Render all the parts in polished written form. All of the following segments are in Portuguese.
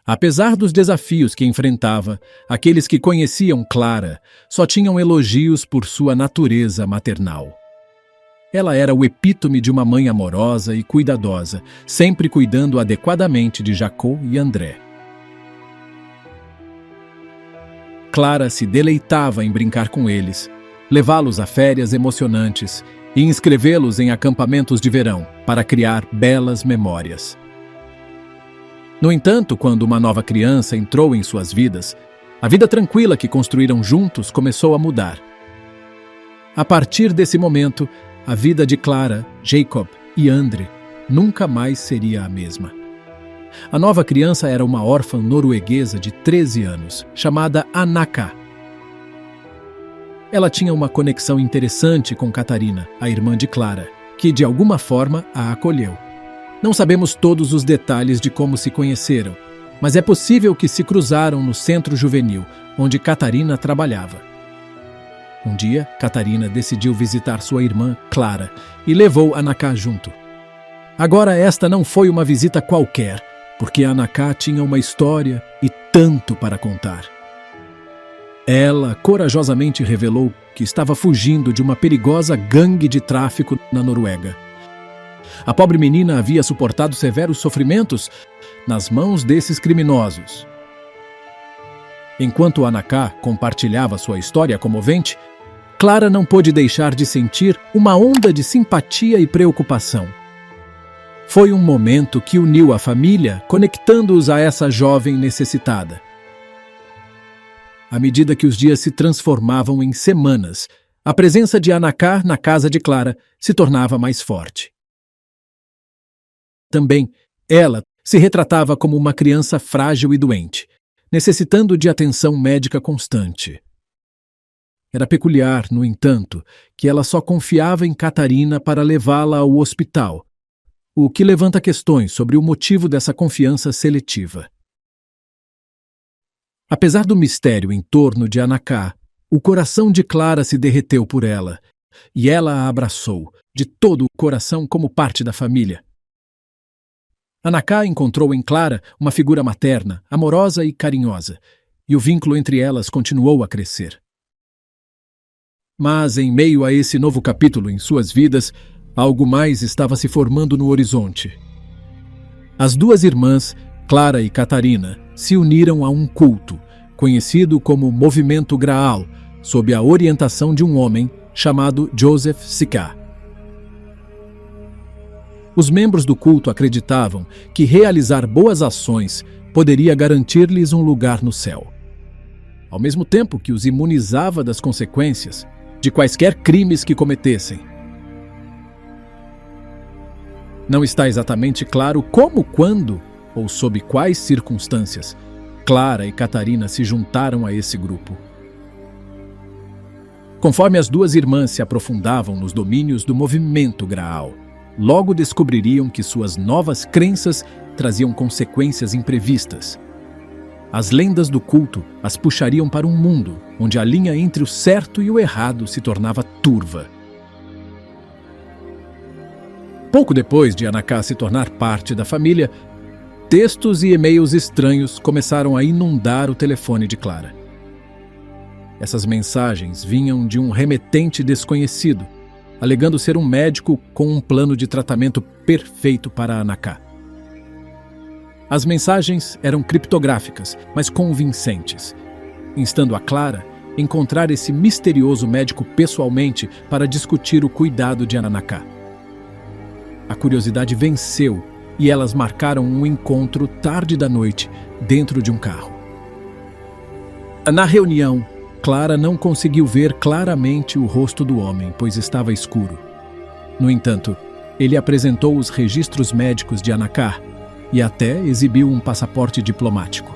Apesar dos desafios que enfrentava, aqueles que conheciam Clara só tinham elogios por sua natureza maternal. Ela era o epítome de uma mãe amorosa e cuidadosa, sempre cuidando adequadamente de Jacó e André. Clara se deleitava em brincar com eles, levá-los a férias emocionantes e inscrevê-los em acampamentos de verão para criar belas memórias. No entanto, quando uma nova criança entrou em suas vidas, a vida tranquila que construíram juntos começou a mudar. A partir desse momento, a vida de Clara, Jacob e André nunca mais seria a mesma. A nova criança era uma órfã norueguesa de 13 anos, chamada Anaka. Ela tinha uma conexão interessante com Catarina, a irmã de Clara, que de alguma forma a acolheu. Não sabemos todos os detalhes de como se conheceram, mas é possível que se cruzaram no centro juvenil, onde Catarina trabalhava. Um dia, Catarina decidiu visitar sua irmã, Clara, e levou Anaka junto. Agora esta não foi uma visita qualquer, porque Anaka tinha uma história e tanto para contar. Ela corajosamente revelou que estava fugindo de uma perigosa gangue de tráfico na Noruega. A pobre menina havia suportado severos sofrimentos nas mãos desses criminosos. Enquanto Anaka compartilhava sua história comovente, Clara não pôde deixar de sentir uma onda de simpatia e preocupação. Foi um momento que uniu a família, conectando-os a essa jovem necessitada. À medida que os dias se transformavam em semanas, a presença de Anaka na casa de Clara se tornava mais forte. Também, ela se retratava como uma criança frágil e doente, necessitando de atenção médica constante. Era peculiar, no entanto, que ela só confiava em Catarina para levá-la ao hospital, o que levanta questões sobre o motivo dessa confiança seletiva. Apesar do mistério em torno de Anaka, o coração de Clara se derreteu por ela, e ela a abraçou, de todo o coração como parte da família. Anaka encontrou em Clara uma figura materna, amorosa e carinhosa, e o vínculo entre elas continuou a crescer. Mas, em meio a esse novo capítulo em suas vidas, algo mais estava se formando no horizonte. As duas irmãs, Clara e Catarina, se uniram a um culto, conhecido como Movimento Graal, sob a orientação de um homem chamado Joseph Sika. Os membros do culto acreditavam que realizar boas ações poderia garantir-lhes um lugar no céu, ao mesmo tempo que os imunizava das consequências de quaisquer crimes que cometessem. Não está exatamente claro como, quando ou sob quais circunstâncias Clara e Catarina se juntaram a esse grupo. Conforme as duas irmãs se aprofundavam nos domínios do movimento Graal, logo descobririam que suas novas crenças traziam consequências imprevistas. As lendas do culto as puxariam para um mundo onde a linha entre o certo e o errado se tornava turva. Pouco depois de Anaka se tornar parte da família, textos e e-mails estranhos começaram a inundar o telefone de Clara. Essas mensagens vinham de um remetente desconhecido, alegando ser um médico com um plano de tratamento perfeito para Anaka. As mensagens eram criptográficas, mas convincentes, instando a Clara a encontrar esse misterioso médico pessoalmente para discutir o cuidado de Anaka. A curiosidade venceu e elas marcaram um encontro tarde da noite, dentro de um carro. Na reunião, Clara não conseguiu ver claramente o rosto do homem, pois estava escuro. No entanto, ele apresentou os registros médicos de Anaka e até exibiu um passaporte diplomático,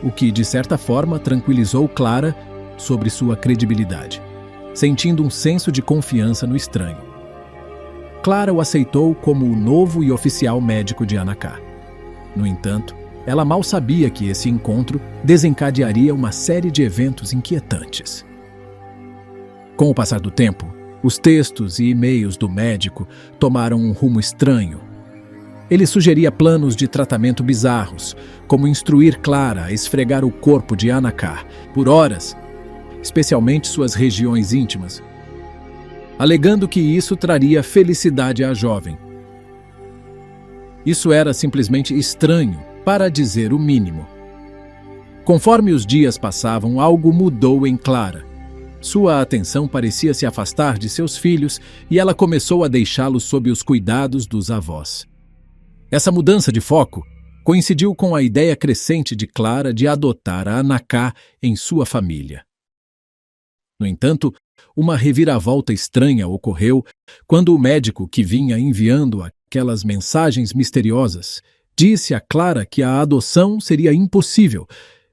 o que, de certa forma, tranquilizou Clara sobre sua credibilidade, sentindo um senso de confiança no estranho. Clara o aceitou como o novo e oficial médico de Anaka. No entanto, ela mal sabia que esse encontro desencadearia uma série de eventos inquietantes. Com o passar do tempo, os textos e e-mails do médico tomaram um rumo estranho. Ele sugeria planos de tratamento bizarros, como instruir Clara a esfregar o corpo de Anaká por horas, especialmente suas regiões íntimas, alegando que isso traria felicidade à jovem. Isso era simplesmente estranho, para dizer o mínimo. Conforme os dias passavam, algo mudou em Clara. Sua atenção parecia se afastar de seus filhos e ela começou a deixá-los sob os cuidados dos avós. Essa mudança de foco coincidiu com a ideia crescente de Clara de adotar a Anaká em sua família. No entanto, uma reviravolta estranha ocorreu quando o médico que vinha enviando aquelas mensagens misteriosas disse a Clara que a adoção seria impossível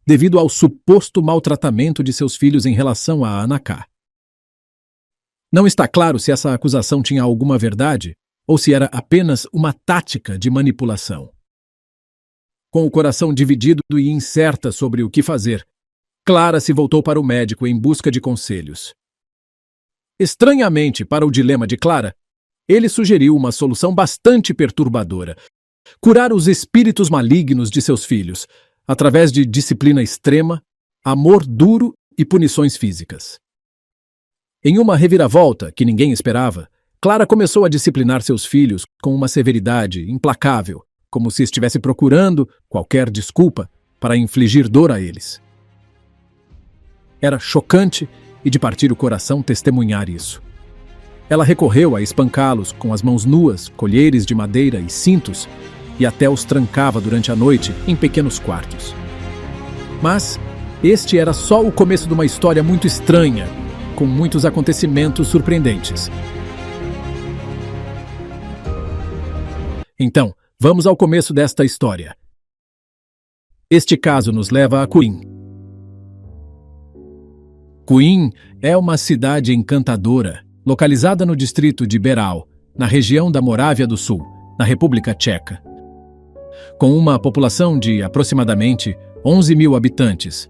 devido ao suposto maltratamento de seus filhos em relação a Anaká. Não está claro se essa acusação tinha alguma verdade ou se era apenas uma tática de manipulação. Com o coração dividido e incerta sobre o que fazer, Clara se voltou para o médico em busca de conselhos. Estranhamente para o dilema de Clara, ele sugeriu uma solução bastante perturbadora: curar os espíritos malignos de seus filhos, através de disciplina extrema, amor duro e punições físicas. Em uma reviravolta que ninguém esperava, Clara começou a disciplinar seus filhos com uma severidade implacável, como se estivesse procurando qualquer desculpa para infligir dor a eles. Era chocante e de partir o coração testemunhar isso. Ela recorreu a espancá-los com as mãos nuas, colheres de madeira e cintos, e até os trancava durante a noite em pequenos quartos. Mas este era só o começo de uma história muito estranha, com muitos acontecimentos surpreendentes. Então, vamos ao começo desta história. Este caso nos leva a Kuin. Kuin é uma cidade encantadora, localizada no distrito de Beral, na região da Morávia do Sul, na República Tcheca. Com uma população de aproximadamente 11 mil habitantes,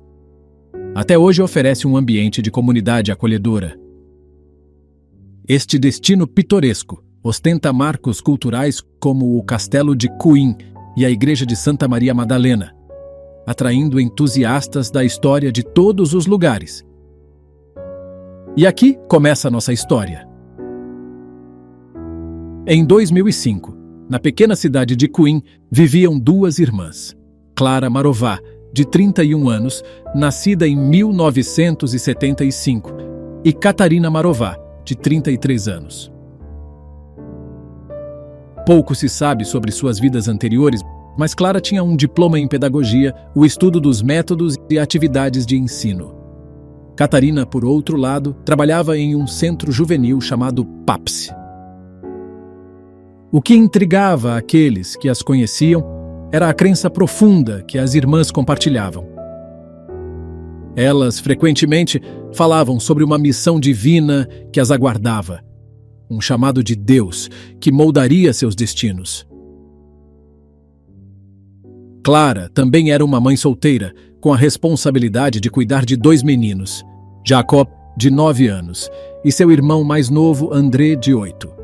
até hoje oferece um ambiente de comunidade acolhedora. Este destino pitoresco ostenta marcos culturais como o Castelo de Kuin e a Igreja de Santa Maria Madalena, atraindo entusiastas da história de todos os lugares. E aqui começa a nossa história. Em 2005, na pequena cidade de Kuin, viviam duas irmãs. Klara Marová, de 31 anos, nascida em 1975, e Katarina Marová, de 33 anos. Pouco se sabe sobre suas vidas anteriores, mas Clara tinha um diploma em pedagogia, o estudo dos métodos e atividades de ensino. Katarina, por outro lado, trabalhava em um centro juvenil chamado PAPS. O que intrigava aqueles que as conheciam era a crença profunda que as irmãs compartilhavam. Elas frequentemente falavam sobre uma missão divina que as aguardava, um chamado de Deus que moldaria seus destinos. Clara também era uma mãe solteira, com a responsabilidade de cuidar de dois meninos, Jacob, de 9 anos, e seu irmão mais novo, André, de 8.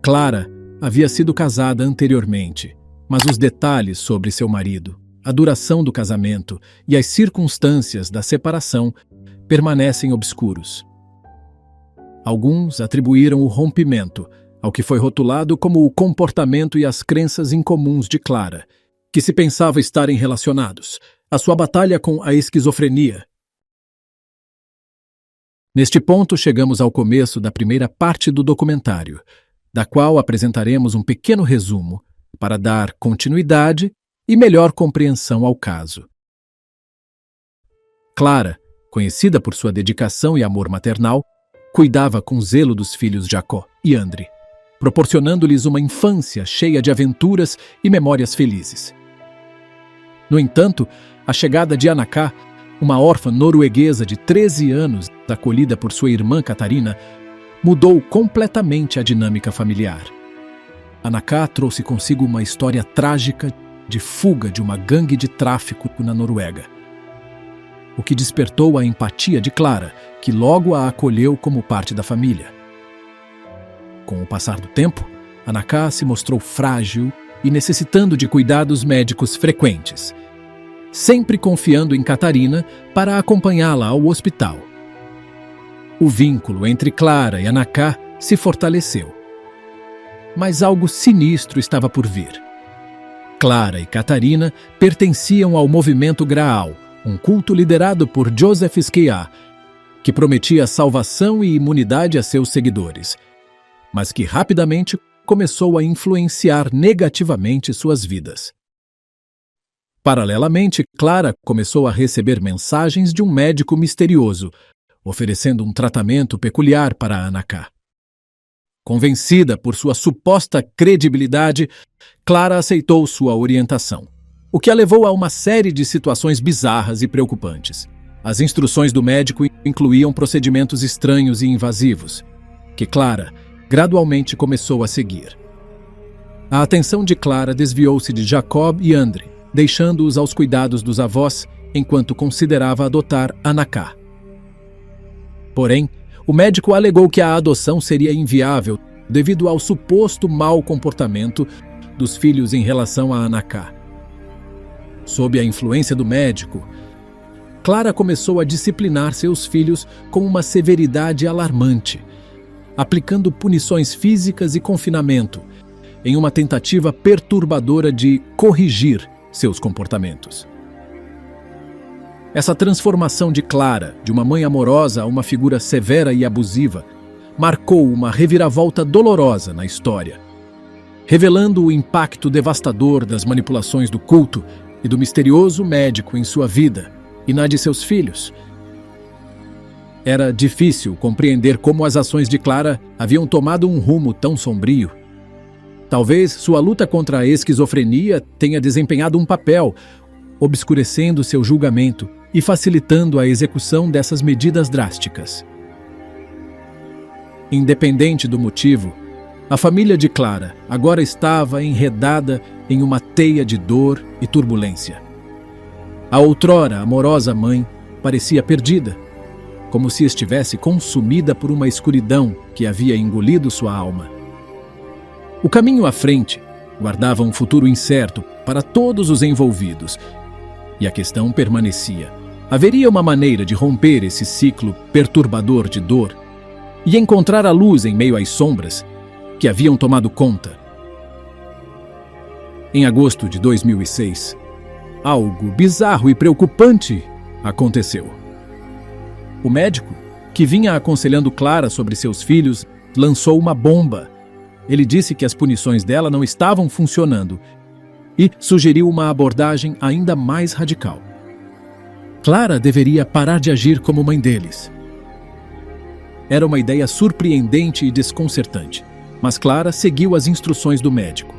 Clara havia sido casada anteriormente, mas os detalhes sobre seu marido, a duração do casamento e as circunstâncias da separação permanecem obscuros. Alguns atribuíram o rompimento ao que foi rotulado como o comportamento e as crenças incomuns de Clara, que se pensava estarem relacionados à sua batalha com a esquizofrenia. Neste ponto, chegamos ao começo da primeira parte do documentário, da qual apresentaremos um pequeno resumo para dar continuidade e melhor compreensão ao caso. Clara, conhecida por sua dedicação e amor maternal, cuidava com zelo dos filhos Jacó e André, proporcionando-lhes uma infância cheia de aventuras e memórias felizes. No entanto, a chegada de Anaká, uma órfã norueguesa de 13 anos, acolhida por sua irmã Katarina, mudou completamente a dinâmica familiar. Anaká trouxe consigo uma história trágica de fuga de uma gangue de tráfico na Noruega, o que despertou a empatia de Clara, que logo a acolheu como parte da família. Com o passar do tempo, Anaká se mostrou frágil e necessitando de cuidados médicos frequentes, sempre confiando em Catarina para acompanhá-la ao hospital. O vínculo entre Clara e Anaká se fortaleceu. Mas algo sinistro estava por vir. Clara e Catarina pertenciam ao movimento Graal, um culto liderado por Joseph Skeia, que prometia salvação e imunidade a seus seguidores, mas que rapidamente começou a influenciar negativamente suas vidas. Paralelamente, Clara começou a receber mensagens de um médico misterioso, oferecendo um tratamento peculiar para Anaká. Convencida por sua suposta credibilidade, Clara aceitou sua orientação, o que a levou a uma série de situações bizarras e preocupantes. As instruções do médico incluíam procedimentos estranhos e invasivos, que Clara gradualmente começou a seguir. A atenção de Clara desviou-se de Jacob e Andre, deixando-os aos cuidados dos avós, enquanto considerava adotar Anaká. Porém, o médico alegou que a adoção seria inviável devido ao suposto mau comportamento dos filhos em relação a Anaká. Sob a influência do médico, Clara começou a disciplinar seus filhos com uma severidade alarmante, aplicando punições físicas e confinamento, em uma tentativa perturbadora de corrigir seus comportamentos. Essa transformação de Clara, de uma mãe amorosa a uma figura severa e abusiva, marcou uma reviravolta dolorosa na história, revelando o impacto devastador das manipulações do culto e do misterioso médico em sua vida e na de seus filhos. Era difícil compreender como as ações de Clara haviam tomado um rumo tão sombrio. Talvez sua luta contra a esquizofrenia tenha desempenhado um papel, obscurecendo seu julgamento e facilitando a execução dessas medidas drásticas. Independente do motivo, a família de Clara agora estava enredada em uma teia de dor e turbulência. A outrora amorosa mãe parecia perdida, como se estivesse consumida por uma escuridão que havia engolido sua alma. O caminho à frente guardava um futuro incerto para todos os envolvidos, e a questão permanecia: haveria uma maneira de romper esse ciclo perturbador de dor e encontrar a luz em meio às sombras que haviam tomado conta? Em agosto de 2006, algo bizarro e preocupante aconteceu. O médico, que vinha aconselhando Clara sobre seus filhos, lançou uma bomba. Ele disse que as punições dela não estavam funcionando e sugeriu uma abordagem ainda mais radical. Clara deveria parar de agir como mãe deles. Era uma ideia surpreendente e desconcertante, mas Clara seguiu as instruções do médico.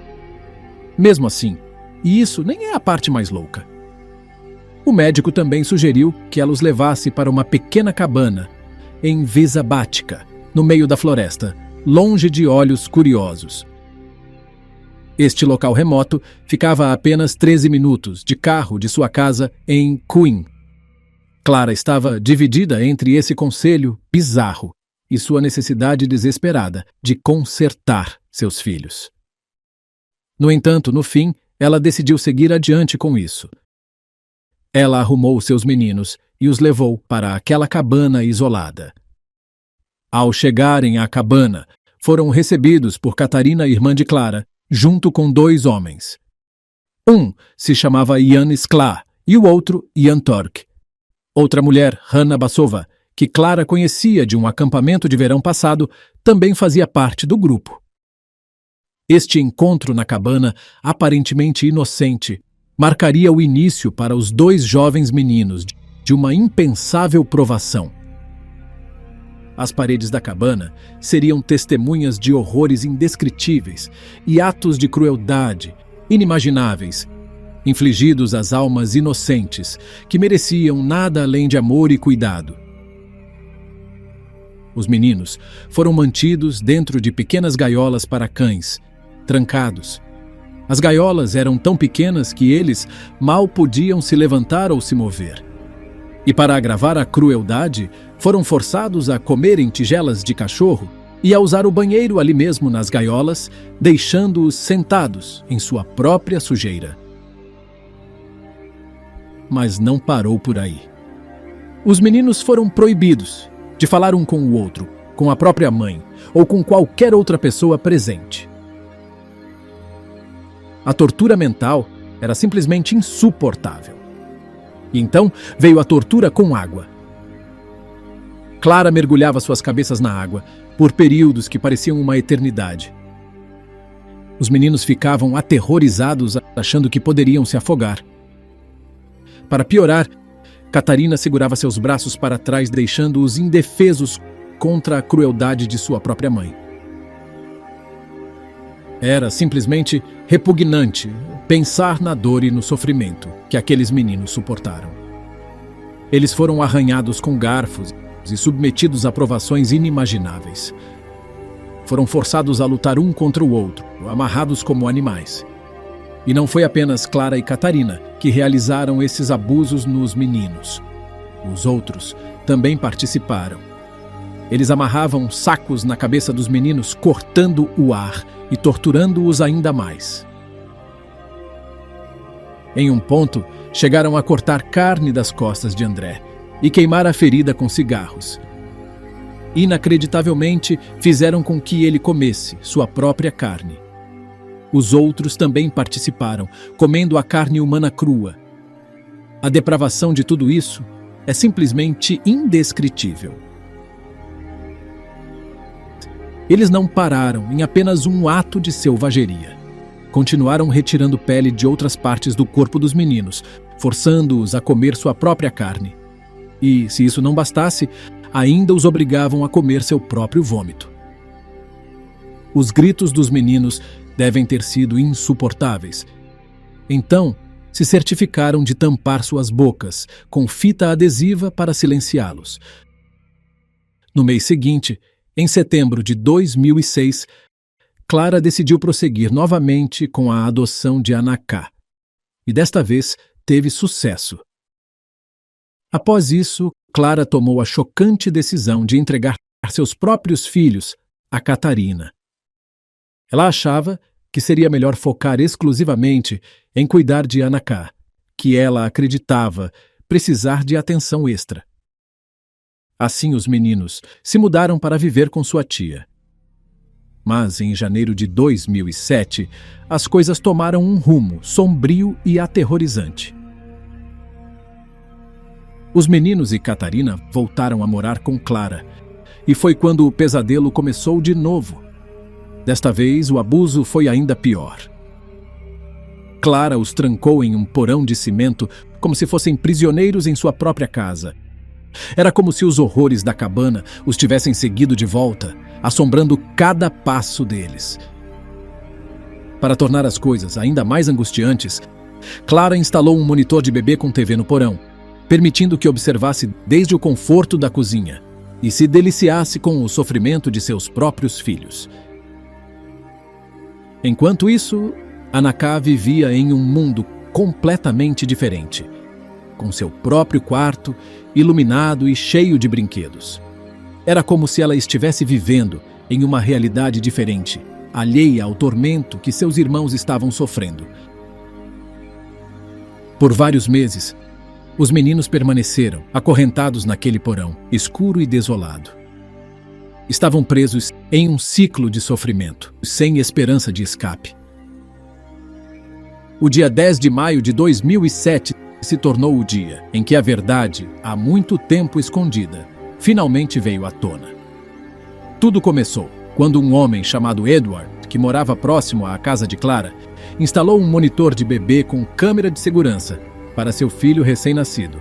Mesmo assim, e isso nem é a parte mais louca, o médico também sugeriu que ela os levasse para uma pequena cabana em Visabática, no meio da floresta, longe de olhos curiosos. Este local remoto ficava a apenas 13 minutos de carro de sua casa em Queen. Clara estava dividida entre esse conselho bizarro e sua necessidade desesperada de consertar seus filhos. No entanto, no fim, ela decidiu seguir adiante com isso. Ela arrumou seus meninos e os levou para aquela cabana isolada. Ao chegarem à cabana, foram recebidos por Catarina, irmã de Clara, junto com 2 homens. Um se chamava Jan Skla e o outro Jan Tork. Outra mulher, Hanna Basova, que Clara conhecia de um acampamento de verão passado, também fazia parte do grupo. Este encontro na cabana, aparentemente inocente, marcaria o início para os 2 jovens meninos de uma impensável provação. As paredes da cabana seriam testemunhas de horrores indescritíveis e atos de crueldade inimagináveis, infligidos às almas inocentes, que mereciam nada além de amor e cuidado. Os meninos foram mantidos dentro de pequenas gaiolas para cães, trancados. As gaiolas eram tão pequenas que eles mal podiam se levantar ou se mover. E para agravar a crueldade, foram forçados a comerem tigelas de cachorro, e a usar o banheiro ali mesmo nas gaiolas, deixando-os sentados em sua própria sujeira. Mas não parou por aí. Os meninos foram proibidos de falar um com o outro, com a própria mãe ou com qualquer outra pessoa presente. A tortura mental era simplesmente insuportável. E então veio a tortura com água. Clara mergulhava suas cabeças na água por períodos que pareciam uma eternidade. Os meninos ficavam aterrorizados, achando que poderiam se afogar. Para piorar, Catarina segurava seus braços para trás, deixando-os indefesos contra a crueldade de sua própria mãe. Era simplesmente repugnante pensar na dor e no sofrimento que aqueles meninos suportaram. Eles foram arranhados com garfos e submetidos a provações inimagináveis. Foram forçados a lutar um contra o outro, amarrados como animais. E não foi apenas Clara e Catarina que realizaram esses abusos nos meninos. Os outros também participaram. Eles amarravam sacos na cabeça dos meninos, cortando o ar e torturando-os ainda mais. Em um ponto, chegaram a cortar carne das costas de André e queimar a ferida com cigarros. Inacreditavelmente, fizeram com que ele comesse sua própria carne. Os outros também participaram, comendo a carne humana crua. A depravação de tudo isso é simplesmente indescritível. Eles não pararam em apenas um ato de selvageria. Continuaram retirando pele de outras partes do corpo dos meninos, forçando-os a comer sua própria carne. E, se isso não bastasse, ainda os obrigavam a comer seu próprio vômito. Os gritos dos meninos devem ter sido insuportáveis. Então, se certificaram de tampar suas bocas com fita adesiva para silenciá-los. No mês seguinte, em setembro de 2006, Clara decidiu prosseguir novamente com a adoção de Anaká. E desta vez teve sucesso. Após isso, Clara tomou a chocante decisão de entregar seus próprios filhos a Catarina. Ela achava que seria melhor focar exclusivamente em cuidar de Anaká, que ela acreditava precisar de atenção extra. Assim, os meninos se mudaram para viver com sua tia. Mas, em janeiro de 2007, as coisas tomaram um rumo sombrio e aterrorizante. Os meninos e Catarina voltaram a morar com Clara, e foi quando o pesadelo começou de novo. Desta vez, o abuso foi ainda pior. Clara os trancou em um porão de cimento como se fossem prisioneiros em sua própria casa. Era como se os horrores da cabana os tivessem seguido de volta, assombrando cada passo deles. Para tornar as coisas ainda mais angustiantes, Clara instalou um monitor de bebê com TV no porão, permitindo que observasse desde o conforto da cozinha e se deliciasse com o sofrimento de seus próprios filhos. Enquanto isso, Anaká vivia em um mundo completamente diferente, com seu próprio quarto, iluminado e cheio de brinquedos. Era como se ela estivesse vivendo em uma realidade diferente, alheia ao tormento que seus irmãos estavam sofrendo. Por vários meses, os meninos permaneceram acorrentados naquele porão, escuro e desolado. Estavam presos em um ciclo de sofrimento, sem esperança de escape. O dia 10 de maio de 2007 se tornou o dia em que a verdade, há muito tempo escondida, finalmente veio à tona. Tudo começou quando um homem chamado Edward, que morava próximo à casa de Clara, instalou um monitor de bebê com câmera de segurança para seu filho recém-nascido.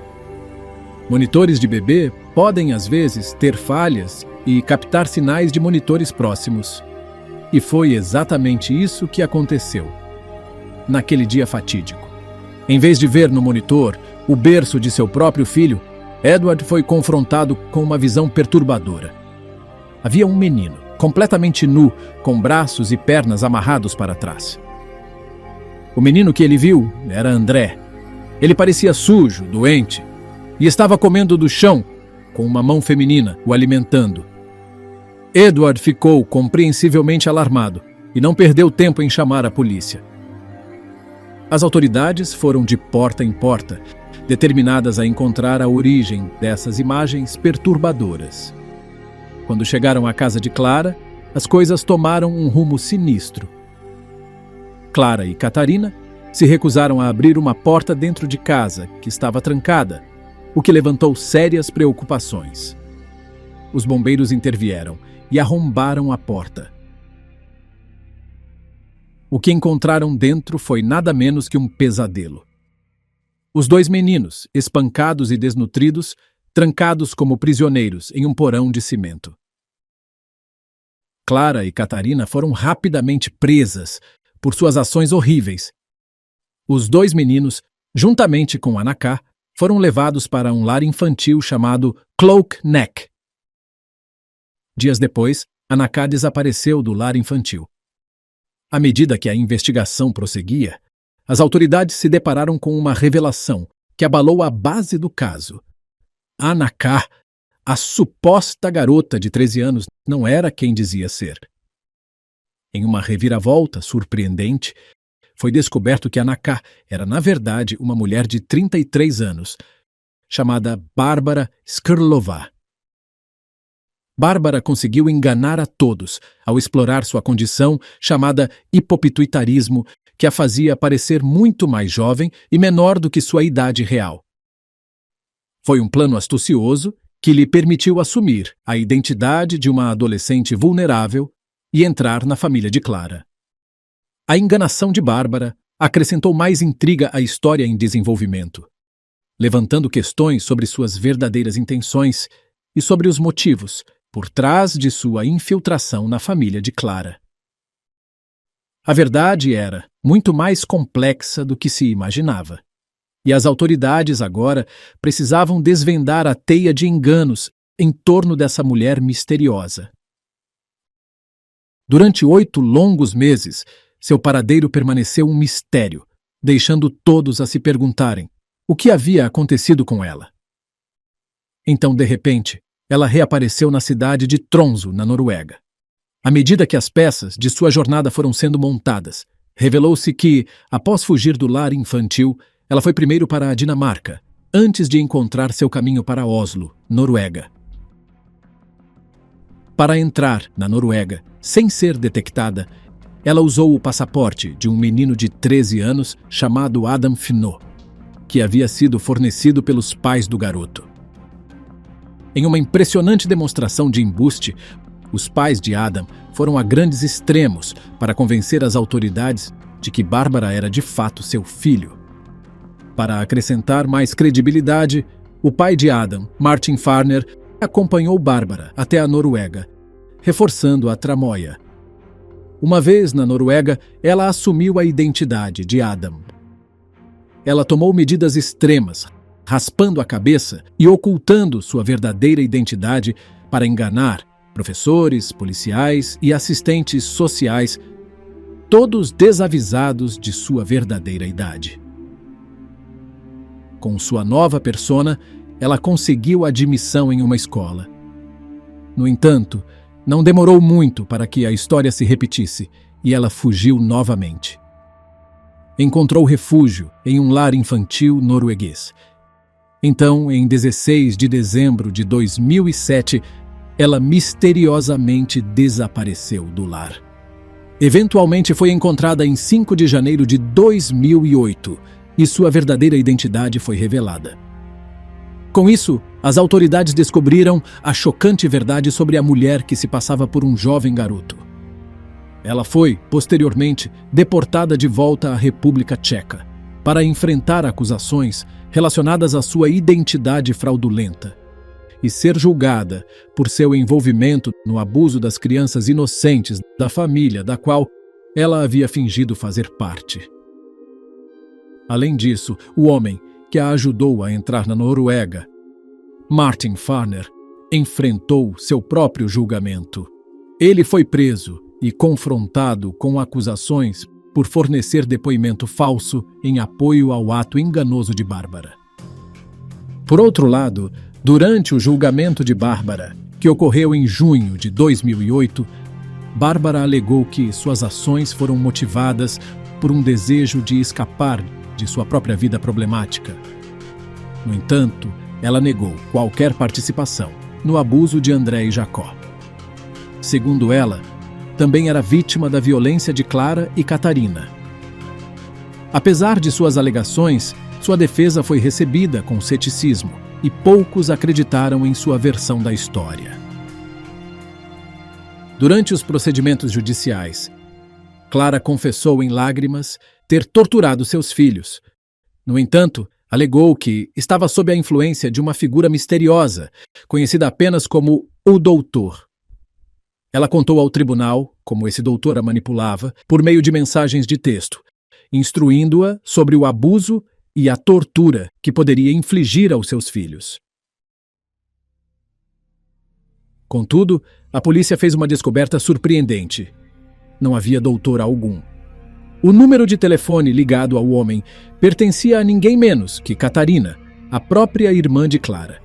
Monitores de bebê podem, às vezes, ter falhas e captar sinais de monitores próximos. E foi exatamente isso que aconteceu naquele dia fatídico. Em vez de ver no monitor o berço de seu próprio filho, Edward foi confrontado com uma visão perturbadora. Havia um menino, completamente nu, com braços e pernas amarrados para trás. O menino que ele viu era André. Ele parecia sujo, doente, e estava comendo do chão, com uma mão feminina o alimentando. Edward ficou compreensivelmente alarmado e não perdeu tempo em chamar a polícia. As autoridades foram de porta em porta, determinadas a encontrar a origem dessas imagens perturbadoras. Quando chegaram à casa de Clara, as coisas tomaram um rumo sinistro. Clara e Catarina se recusaram a abrir uma porta dentro de casa, que estava trancada, o que levantou sérias preocupações. Os bombeiros intervieram e arrombaram a porta. O que encontraram dentro foi nada menos que um pesadelo. Os dois meninos, espancados e desnutridos, trancados como prisioneiros em um porão de cimento. Clara e Catarina foram rapidamente presas por suas ações horríveis. Os dois meninos, juntamente com Anaká, foram levados para um lar infantil chamado Cloak Neck. Dias depois, Anaká desapareceu do lar infantil. À medida que a investigação prosseguia, as autoridades se depararam com uma revelação que abalou a base do caso. Anaká, a suposta garota de 13 anos, não era quem dizia ser. Em uma reviravolta surpreendente, foi descoberto que Anaká era, na verdade, uma mulher de 33 anos, chamada Bárbara Skrlová. Bárbara conseguiu enganar a todos ao explorar sua condição chamada hipopituitarismo, que a fazia parecer muito mais jovem e menor do que sua idade real. Foi um plano astucioso que lhe permitiu assumir a identidade de uma adolescente vulnerável e entrar na família de Clara. A enganação de Bárbara acrescentou mais intriga à história em desenvolvimento, levantando questões sobre suas verdadeiras intenções e sobre os motivos por trás de sua infiltração na família de Clara. A verdade era muito mais complexa do que se imaginava, e as autoridades agora precisavam desvendar a teia de enganos em torno dessa mulher misteriosa. Durante 8 longos meses, seu paradeiro permaneceu um mistério, deixando todos a se perguntarem o que havia acontecido com ela. Então, de repente, ela reapareceu na cidade de Tromsø, na Noruega. À medida que as peças de sua jornada foram sendo montadas, revelou-se que, após fugir do lar infantil, ela foi primeiro para a Dinamarca, antes de encontrar seu caminho para Oslo, Noruega. Para entrar na Noruega, sem ser detectada, ela usou o passaporte de um menino de 13 anos chamado Adam Finot, que havia sido fornecido pelos pais do garoto. Em uma impressionante demonstração de embuste, os pais de Adam foram a grandes extremos para convencer as autoridades de que Bárbara era de fato seu filho. Para acrescentar mais credibilidade, o pai de Adam, Martin Farner, acompanhou Bárbara até a Noruega, reforçando a tramóia. Uma vez na Noruega, ela assumiu a identidade de Adam. Ela tomou medidas extremas, raspando a cabeça e ocultando sua verdadeira identidade para enganar professores, policiais e assistentes sociais, todos desavisados de sua verdadeira idade. Com sua nova persona, ela conseguiu admissão em uma escola. No entanto, não demorou muito para que a história se repetisse e ela fugiu novamente. Encontrou refúgio em um lar infantil norueguês. Então, em 16 de dezembro de 2007, ela misteriosamente desapareceu do lar. Eventualmente foi encontrada em 5 de janeiro de 2008 e sua verdadeira identidade foi revelada. Com isso, as autoridades descobriram a chocante verdade sobre a mulher que se passava por um jovem garoto. Ela foi, posteriormente, deportada de volta à República Tcheca para enfrentar acusações relacionadas à sua identidade fraudulenta e ser julgada por seu envolvimento no abuso das crianças inocentes da família da qual ela havia fingido fazer parte. Além disso, o homem que a ajudou a entrar na Noruega, Martin Farner, enfrentou seu próprio julgamento. Ele foi preso e confrontado com acusações por fornecer depoimento falso em apoio ao ato enganoso de Bárbara. Por outro lado, durante o julgamento de Bárbara, que ocorreu em junho de 2008, Bárbara alegou que suas ações foram motivadas por um desejo de escapar de sua própria vida problemática. No entanto, ela negou qualquer participação no abuso de André e Jacó. Segundo ela, também era vítima da violência de Clara e Catarina. Apesar de suas alegações, sua defesa foi recebida com ceticismo e poucos acreditaram em sua versão da história. Durante os procedimentos judiciais, Clara confessou em lágrimas ter torturado seus filhos. No entanto, alegou que estava sob a influência de uma figura misteriosa, conhecida apenas como o Doutor. Ela contou ao tribunal como esse doutor a manipulava por meio de mensagens de texto, instruindo-a sobre o abuso e a tortura que poderia infligir aos seus filhos. Contudo, a polícia fez uma descoberta surpreendente. Não havia doutor algum. O número de telefone ligado ao homem pertencia a ninguém menos que Catarina, a própria irmã de Clara.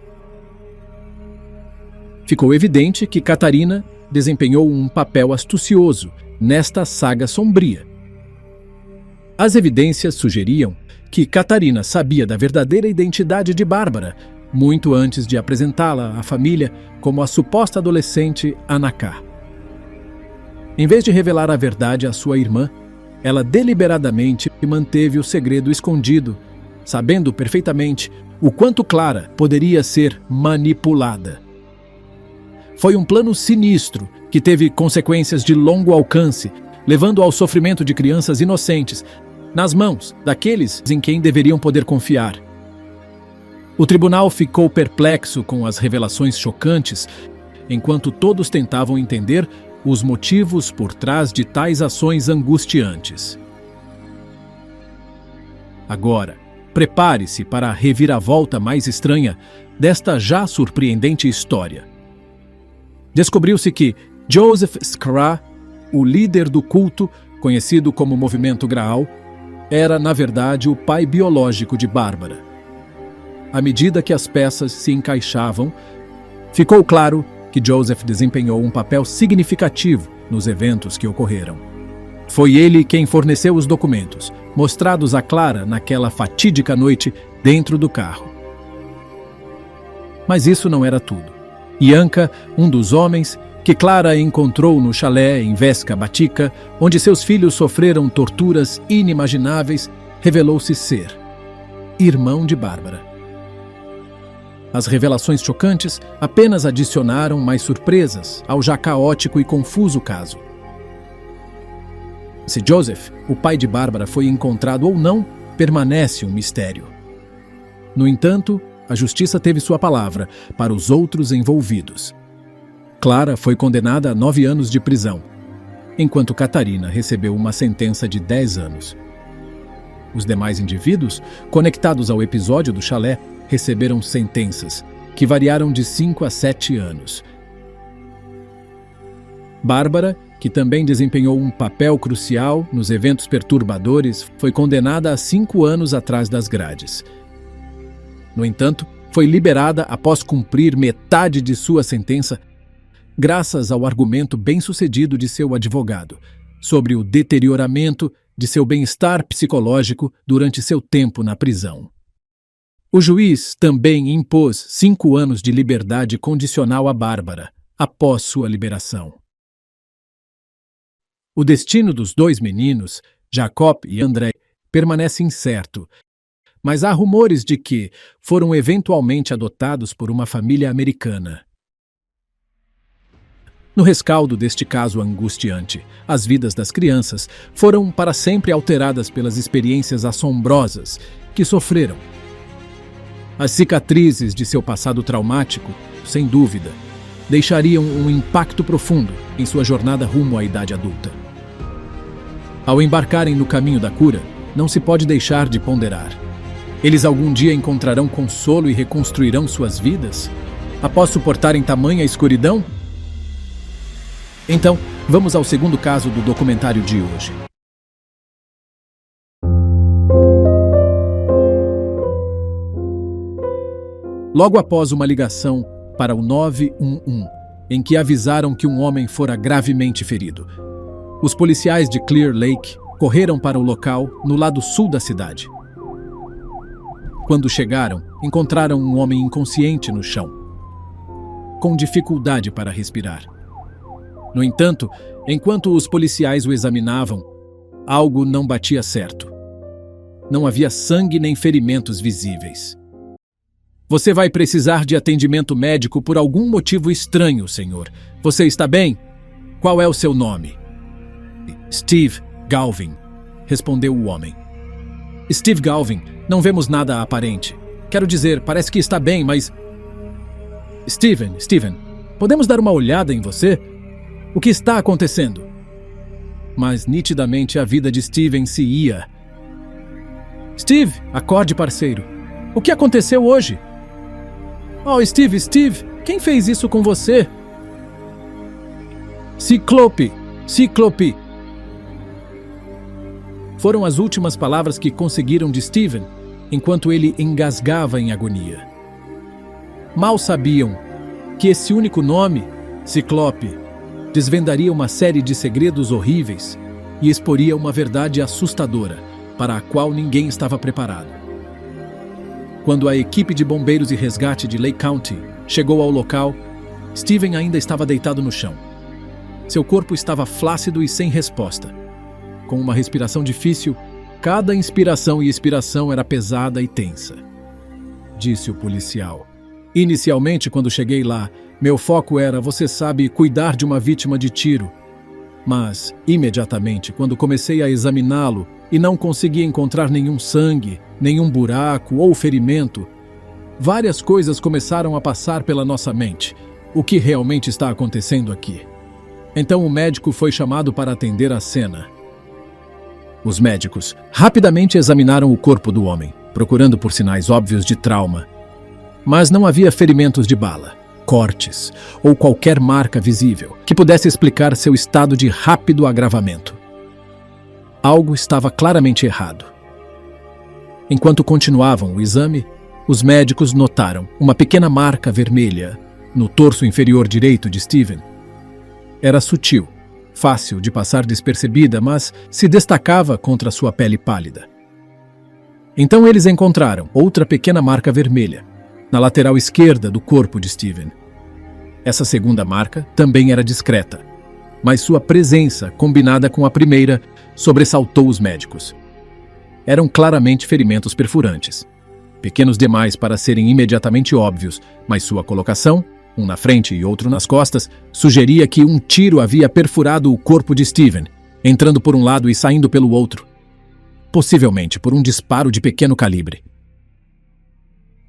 Ficou evidente que Catarina desempenhou um papel astucioso nesta saga sombria. As evidências sugeriam que Catarina sabia da verdadeira identidade de Bárbara muito antes de apresentá-la à família como a suposta adolescente Anaká. Em vez de revelar a verdade à sua irmã, ela deliberadamente manteve o segredo escondido, sabendo perfeitamente o quanto Clara poderia ser manipulada. Foi um plano sinistro que teve consequências de longo alcance, levando ao sofrimento de crianças inocentes, nas mãos daqueles em quem deveriam poder confiar. O tribunal ficou perplexo com as revelações chocantes, enquanto todos tentavam entender os motivos por trás de tais ações angustiantes. Agora, prepare-se para a reviravolta mais estranha desta já surpreendente história. Descobriu-se que Joseph Skra, o líder do culto, conhecido como Movimento Graal, era, na verdade, o pai biológico de Bárbara. À medida que as peças se encaixavam, ficou claro que Joseph desempenhou um papel significativo nos eventos que ocorreram. Foi ele quem forneceu os documentos, mostrados a Clara naquela fatídica noite dentro do carro. Mas isso não era tudo. Ianca, um dos homens que Clara encontrou no chalé em Vesca Batica, onde seus filhos sofreram torturas inimagináveis, revelou-se ser irmão de Bárbara. As revelações chocantes apenas adicionaram mais surpresas ao já caótico e confuso caso. Se Joseph, o pai de Bárbara, foi encontrado ou não, permanece um mistério. No entanto, a justiça teve sua palavra para os outros envolvidos. Clara foi condenada a 9 anos de prisão, enquanto Catarina recebeu uma sentença de 10 anos. Os demais indivíduos, conectados ao episódio do chalé, receberam sentenças que variaram de 5 a 7 anos. Bárbara, que também desempenhou um papel crucial nos eventos perturbadores, foi condenada a 5 anos atrás das grades. No entanto, foi liberada após cumprir metade de sua sentença, graças ao argumento bem-sucedido de seu advogado sobre o deterioramento de seu bem-estar psicológico durante seu tempo na prisão. O juiz também impôs 5 anos de liberdade condicional a Bárbara, após sua liberação. O destino dos 2 meninos, Jacob e André, permanece incerto, mas há rumores de que foram eventualmente adotados por uma família americana. No rescaldo deste caso angustiante, as vidas das crianças foram para sempre alteradas pelas experiências assombrosas que sofreram. As cicatrizes de seu passado traumático, sem dúvida, deixariam um impacto profundo em sua jornada rumo à idade adulta. Ao embarcarem no caminho da cura, não se pode deixar de ponderar. Eles algum dia encontrarão consolo e reconstruirão suas vidas? Após suportarem tamanha escuridão? Então, vamos ao segundo caso do documentário de hoje. Logo após uma ligação para o 911, em que avisaram que um homem fora gravemente ferido. Os policiais de Clear Lake correram para o local no lado sul da cidade. Quando chegaram, encontraram um homem inconsciente no chão, com dificuldade para respirar. No entanto, enquanto os policiais o examinavam, algo não batia certo. Não havia sangue nem ferimentos visíveis. Você vai precisar de atendimento médico por algum motivo estranho, senhor. Você está bem? Qual é o seu nome? Steve Galvin, respondeu o homem. Steve Galvin, não vemos nada aparente. Quero dizer, parece que está bem, mas... Steven, podemos dar uma olhada em você? O que está acontecendo? Mas nitidamente a vida de Steven se ia. Steve, acorde, parceiro. O que aconteceu hoje? Oh, Steve, quem fez isso com você? Ciclope. Foram as últimas palavras que conseguiram de Steven, enquanto ele engasgava em agonia. Mal sabiam que esse único nome, Ciclope, desvendaria uma série de segredos horríveis e exporia uma verdade assustadora para a qual ninguém estava preparado. Quando a equipe de bombeiros e resgate de Lake County chegou ao local, Steven ainda estava deitado no chão. Seu corpo estava flácido e sem resposta. Com uma respiração difícil, cada inspiração e expiração era pesada e tensa. Disse o policial. Inicialmente, quando cheguei lá, meu foco era, você sabe, cuidar de uma vítima de tiro. Mas, imediatamente, quando comecei a examiná-lo e não consegui encontrar nenhum sangue, nenhum buraco ou ferimento, várias coisas começaram a passar pela nossa mente. O que realmente está acontecendo aqui? Então o médico foi chamado para atender a cena. Os médicos rapidamente examinaram o corpo do homem, procurando por sinais óbvios de trauma. Mas não havia ferimentos de bala, cortes ou qualquer marca visível que pudesse explicar seu estado de rápido agravamento. Algo estava claramente errado. Enquanto continuavam o exame, os médicos notaram uma pequena marca vermelha no torso inferior direito de Steven. Era sutil, fácil de passar despercebida, mas se destacava contra sua pele pálida. Então eles encontraram outra pequena marca vermelha, na lateral esquerda do corpo de Steven. Essa segunda marca também era discreta, mas sua presença, combinada com a primeira, sobressaltou os médicos. Eram claramente ferimentos perfurantes, pequenos demais para serem imediatamente óbvios, mas sua colocação, um na frente e outro nas costas, sugeria que um tiro havia perfurado o corpo de Steven, entrando por um lado e saindo pelo outro, possivelmente por um disparo de pequeno calibre.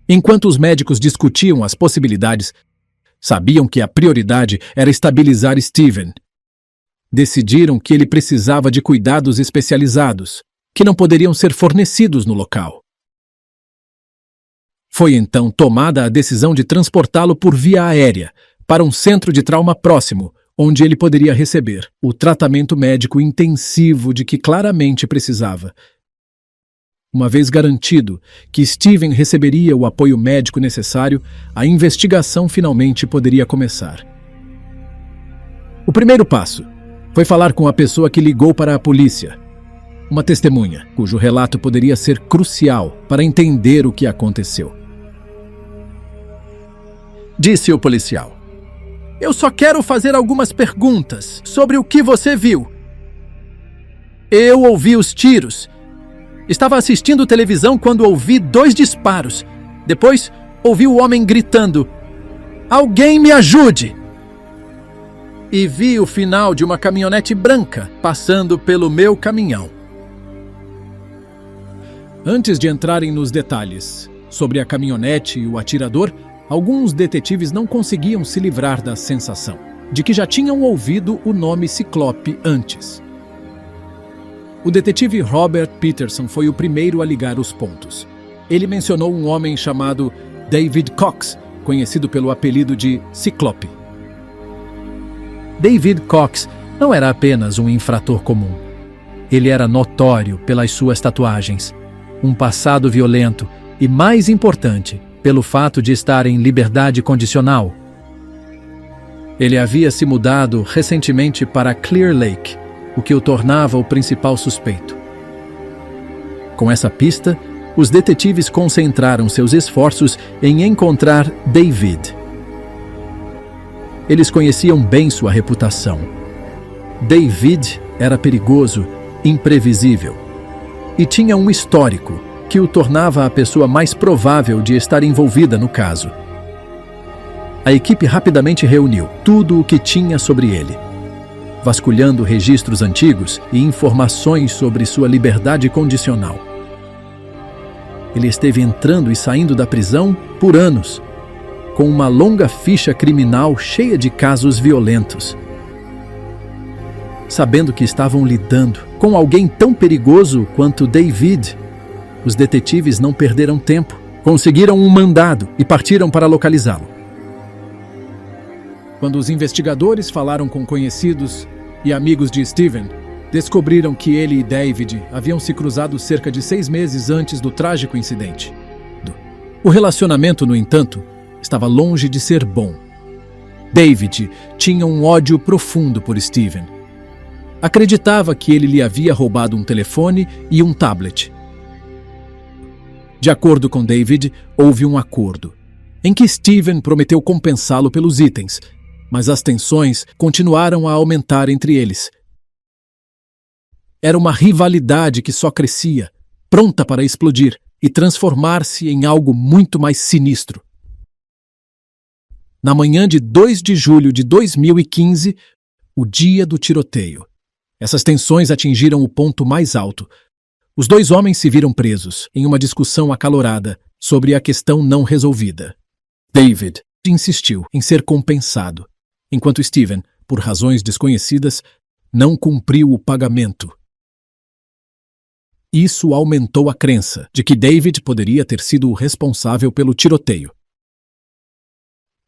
Enquanto os médicos discutiam as possibilidades, sabiam que a prioridade era estabilizar Steven. Decidiram que ele precisava de cuidados especializados, que não poderiam ser fornecidos no local. Foi então tomada a decisão de transportá-lo por via aérea para um centro de trauma próximo, onde ele poderia receber o tratamento médico intensivo de que claramente precisava. Uma vez garantido que Steven receberia o apoio médico necessário, a investigação finalmente poderia começar. O primeiro passo foi falar com a pessoa que ligou para a polícia, uma testemunha, cujo relato poderia ser crucial para entender o que aconteceu. Disse o policial. Eu só quero fazer algumas perguntas sobre o que você viu. Eu ouvi os tiros. Estava assistindo televisão quando ouvi 2 disparos. Depois, ouvi o homem gritando: "Alguém me ajude!" E vi o final de uma caminhonete branca passando pelo meu caminhão. Antes de entrarem nos detalhes sobre a caminhonete e o atirador, alguns detetives não conseguiam se livrar da sensação de que já tinham ouvido o nome Ciclope antes. O detetive Robert Peterson foi o primeiro a ligar os pontos. Ele mencionou um homem chamado David Cox, conhecido pelo apelido de Ciclope. David Cox não era apenas um infrator comum. Ele era notório pelas suas tatuagens, um passado violento e, mais importante, pelo fato de estar em liberdade condicional. Ele havia se mudado recentemente para Clear Lake, o que o tornava o principal suspeito. Com essa pista, os detetives concentraram seus esforços em encontrar David. Eles conheciam bem sua reputação. David era perigoso, imprevisível e tinha um histórico que o tornava a pessoa mais provável de estar envolvida no caso. A equipe rapidamente reuniu tudo o que tinha sobre ele, vasculhando registros antigos e informações sobre sua liberdade condicional. Ele esteve entrando e saindo da prisão por anos, com uma longa ficha criminal cheia de casos violentos. Sabendo que estavam lidando com alguém tão perigoso quanto David, os detetives não perderam tempo, conseguiram um mandado e partiram para localizá-lo. Quando os investigadores falaram com conhecidos e amigos de Steven, descobriram que ele e David haviam se cruzado cerca de 6 meses antes do trágico incidente. O relacionamento, no entanto, estava longe de ser bom. David tinha um ódio profundo por Steven. Acreditava que ele lhe havia roubado um telefone e um tablet. De acordo com David, houve um acordo, em que Steven prometeu compensá-lo pelos itens, mas as tensões continuaram a aumentar entre eles. Era uma rivalidade que só crescia, pronta para explodir e transformar-se em algo muito mais sinistro. Na manhã de 2 de julho de 2015, o dia do tiroteio, essas tensões atingiram o ponto mais alto. Os 2 homens se viram presos em uma discussão acalorada sobre a questão não resolvida. David insistiu em ser compensado, enquanto Steven, por razões desconhecidas, não cumpriu o pagamento. Isso aumentou a crença de que David poderia ter sido o responsável pelo tiroteio.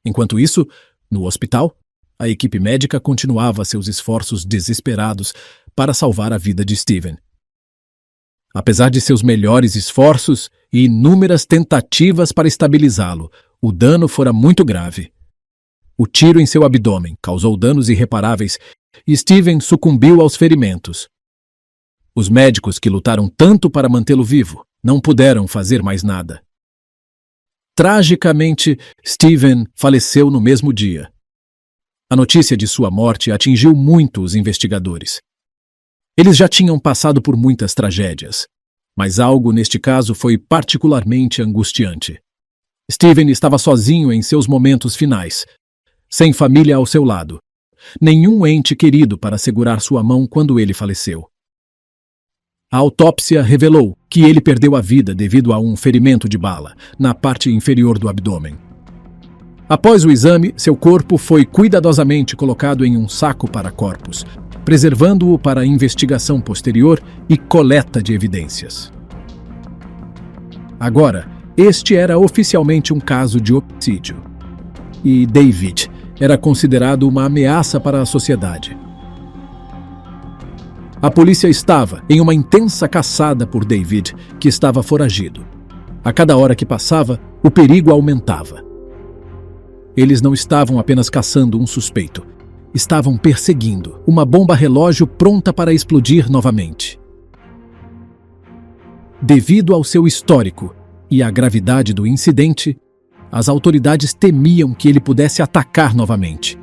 Enquanto isso, no hospital, a equipe médica continuava seus esforços desesperados para salvar a vida de Steven. Apesar de seus melhores esforços e inúmeras tentativas para estabilizá-lo, o dano fora muito grave. O tiro em seu abdômen causou danos irreparáveis e Steven sucumbiu aos ferimentos. Os médicos que lutaram tanto para mantê-lo vivo não puderam fazer mais nada. Tragicamente, Steven faleceu no mesmo dia. A notícia de sua morte atingiu muito os investigadores. Eles já tinham passado por muitas tragédias, mas algo neste caso foi particularmente angustiante. Steven estava sozinho em seus momentos finais, sem família ao seu lado, nenhum ente querido para segurar sua mão quando ele faleceu. A autópsia revelou que ele perdeu a vida devido a um ferimento de bala na parte inferior do abdômen. Após o exame, seu corpo foi cuidadosamente colocado em um saco para corpos, preservando-o para investigação posterior e coleta de evidências. Agora, este era oficialmente um caso de homicídio, e David era considerado uma ameaça para a sociedade. A polícia estava em uma intensa caçada por David, que estava foragido. A cada hora que passava, o perigo aumentava. Eles não estavam apenas caçando um suspeito, estavam perseguindo uma bomba relógio pronta para explodir novamente. Devido ao seu histórico e à gravidade do incidente, as autoridades temiam que ele pudesse atacar novamente.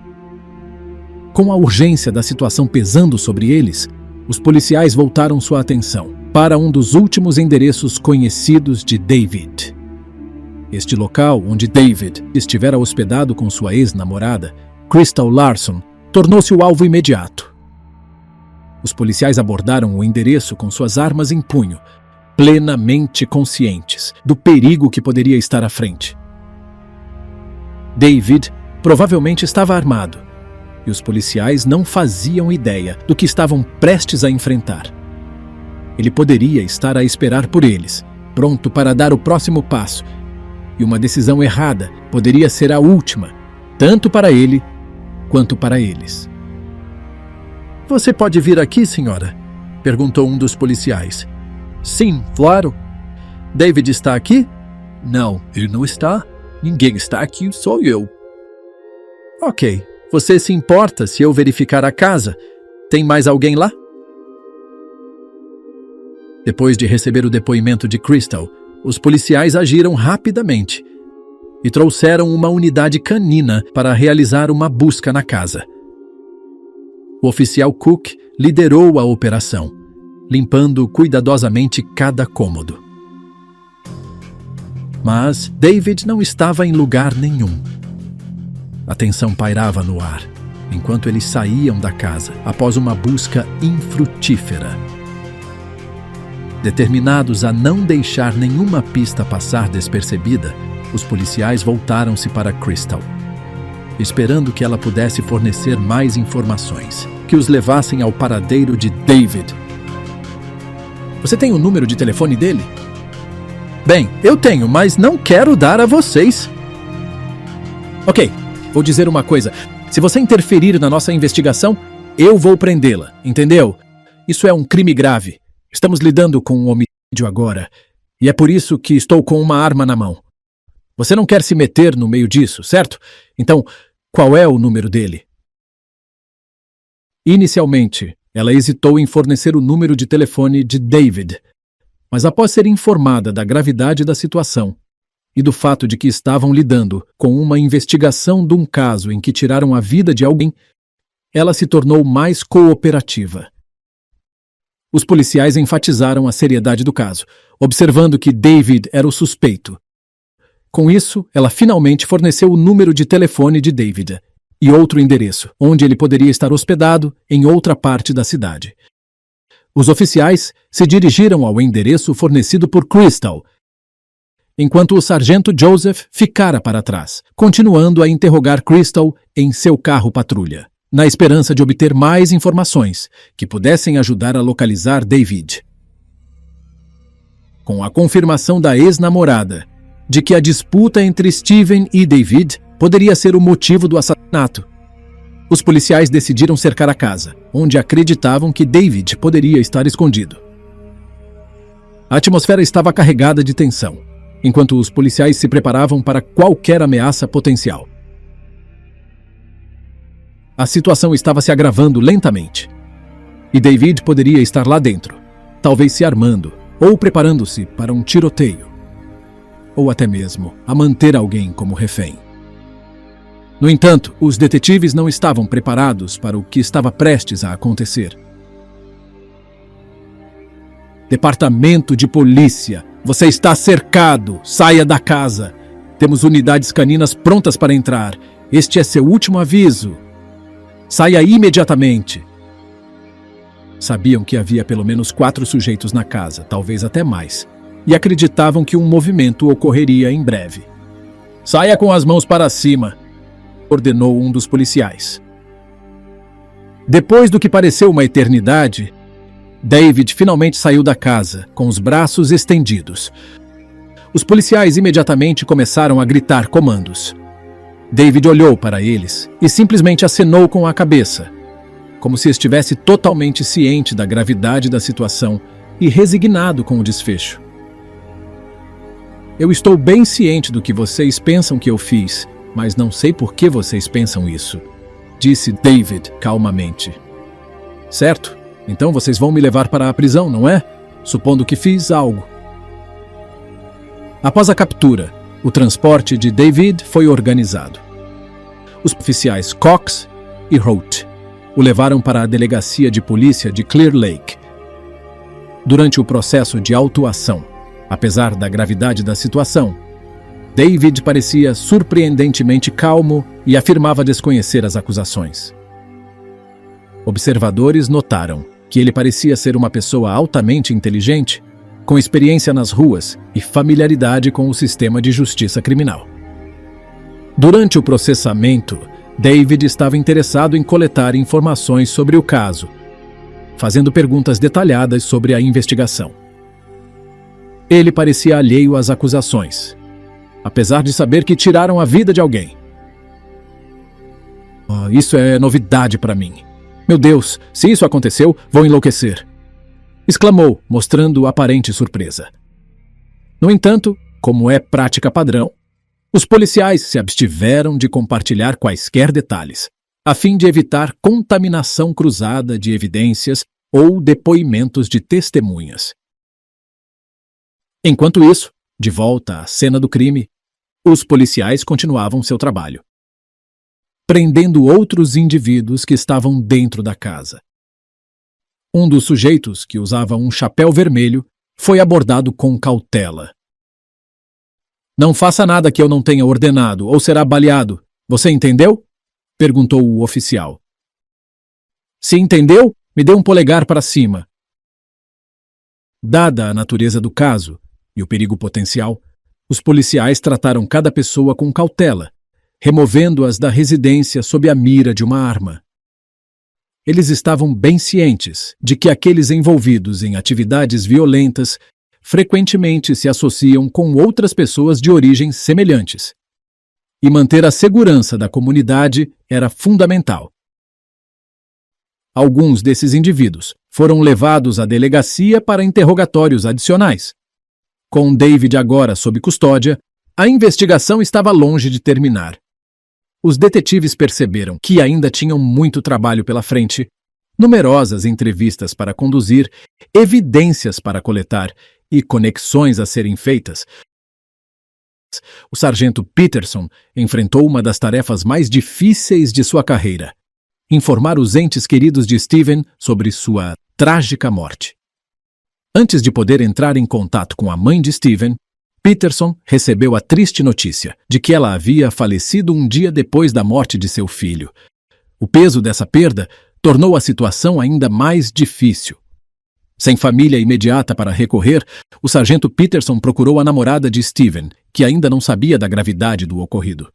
Com a urgência da situação pesando sobre eles, os policiais voltaram sua atenção para um dos últimos endereços conhecidos de David. Este local, onde David estivera hospedado com sua ex-namorada, Crystal Larson, tornou-se o alvo imediato. Os policiais abordaram o endereço com suas armas em punho, plenamente conscientes do perigo que poderia estar à frente. David provavelmente estava armado, e os policiais não faziam ideia do que estavam prestes a enfrentar. Ele poderia estar a esperar por eles, pronto para dar o próximo passo, e uma decisão errada poderia ser a última, tanto para ele quanto para eles. "Você pode vir aqui, senhora?" perguntou um dos policiais. "Sim, claro." "David está aqui?" "Não, ele não está. Ninguém está aqui, só eu." "Ok, Você se importa se eu verificar a casa? Tem mais alguém lá? Depois de receber o depoimento de Crystal, os policiais agiram rapidamente e trouxeram uma unidade canina para realizar uma busca na casa. O oficial Cook liderou a operação, limpando cuidadosamente cada cômodo. Mas David não estava em lugar nenhum. A tensão pairava no ar, enquanto eles saíam da casa após uma busca infrutífera. Determinados a não deixar nenhuma pista passar despercebida, os policiais voltaram-se para Crystal, esperando que ela pudesse fornecer mais informações, que os levassem ao paradeiro de David. Você tem o número de telefone dele? Bem, eu tenho, mas não quero dar a vocês. Ok, vou dizer uma coisa. Se você interferir na nossa investigação, eu vou prendê-la, entendeu? Isso é um crime grave. Estamos lidando com um homicídio agora, e é por isso que estou com uma arma na mão. Você não quer se meter no meio disso, certo? Então, qual é o número dele? Inicialmente, ela hesitou em fornecer o número de telefone de David, mas após ser informada da gravidade da situação e do fato de que estavam lidando com uma investigação de um caso em que tiraram a vida de alguém, ela se tornou mais cooperativa. Os policiais enfatizaram a seriedade do caso, observando que David era o suspeito. Com isso, ela finalmente forneceu o número de telefone de David e outro endereço, onde ele poderia estar hospedado em outra parte da cidade. Os oficiais se dirigiram ao endereço fornecido por Crystal, enquanto o sargento Joseph ficara para trás, continuando a interrogar Crystal em seu carro patrulha, na esperança de obter mais informações que pudessem ajudar a localizar David. Com a confirmação da ex-namorada de que a disputa entre Steven e David poderia ser o motivo do assassinato, os policiais decidiram cercar a casa, onde acreditavam que David poderia estar escondido. A atmosfera estava carregada de tensão, enquanto os policiais se preparavam para qualquer ameaça potencial. A situação estava se agravando lentamente, e David poderia estar lá dentro, talvez se armando ou preparando-se para um tiroteio, ou até mesmo a manter alguém como refém. No entanto, os detetives não estavam preparados para o que estava prestes a acontecer. Departamento de Polícia, você está cercado, saia da casa. Temos unidades caninas prontas para entrar. Este é seu último aviso. Saia imediatamente. Sabiam que havia pelo menos 4 sujeitos na casa, talvez até mais, e acreditavam que um movimento ocorreria em breve. Saia com as mãos para cima, ordenou um dos policiais. Depois do que pareceu uma eternidade, David finalmente saiu da casa, com os braços estendidos. Os policiais imediatamente começaram a gritar comandos. David olhou para eles e simplesmente acenou com a cabeça, como se estivesse totalmente ciente da gravidade da situação e resignado com o desfecho. Eu estou bem ciente do que vocês pensam que eu fiz, mas não sei por que vocês pensam isso, disse David calmamente. Certo? Então vocês vão me levar para a prisão, não é? Supondo que fiz algo. Após a captura, o transporte de David foi organizado. Os oficiais Cox e Holt o levaram para a delegacia de polícia de Clear Lake. Durante o processo de autuação, apesar da gravidade da situação, David parecia surpreendentemente calmo e afirmava desconhecer as acusações. Observadores notaram que ele parecia ser uma pessoa altamente inteligente, com experiência nas ruas e familiaridade com o sistema de justiça criminal. Durante o processamento, David estava interessado em coletar informações sobre o caso, fazendo perguntas detalhadas sobre a investigação. Ele parecia alheio às acusações, apesar de saber que tiraram a vida de alguém. Isso é novidade para mim. Meu Deus, se isso aconteceu, vou enlouquecer, exclamou, mostrando aparente surpresa. No entanto, como é prática padrão, os policiais se abstiveram de compartilhar quaisquer detalhes, a fim de evitar contaminação cruzada de evidências ou depoimentos de testemunhas. Enquanto isso, de volta à cena do crime, os policiais continuavam seu trabalho, prendendo outros indivíduos que estavam dentro da casa. Um dos sujeitos, que usava um chapéu vermelho, foi abordado com cautela. "Não faça nada que eu não tenha ordenado, ou será baleado. Você entendeu?" perguntou o oficial. "Se entendeu, me dê um polegar para cima." Dada a natureza do caso e o perigo potencial, os policiais trataram cada pessoa com cautela, removendo-as da residência sob a mira de uma arma. Eles estavam bem cientes de que aqueles envolvidos em atividades violentas frequentemente se associam com outras pessoas de origens semelhantes. E manter a segurança da comunidade era fundamental. Alguns desses indivíduos foram levados à delegacia para interrogatórios adicionais. Com David agora sob custódia, a investigação estava longe de terminar. Os detetives perceberam que ainda tinham muito trabalho pela frente, numerosas entrevistas para conduzir, evidências para coletar e conexões a serem feitas. O sargento Peterson enfrentou uma das tarefas mais difíceis de sua carreira: informar os entes queridos de Steven sobre sua trágica morte. Antes de poder entrar em contato com a mãe de Steven, Peterson recebeu a triste notícia de que ela havia falecido um dia depois da morte de seu filho. O peso dessa perda tornou a situação ainda mais difícil. Sem família imediata para recorrer, o sargento Peterson procurou a namorada de Steven, que ainda não sabia da gravidade do ocorrido.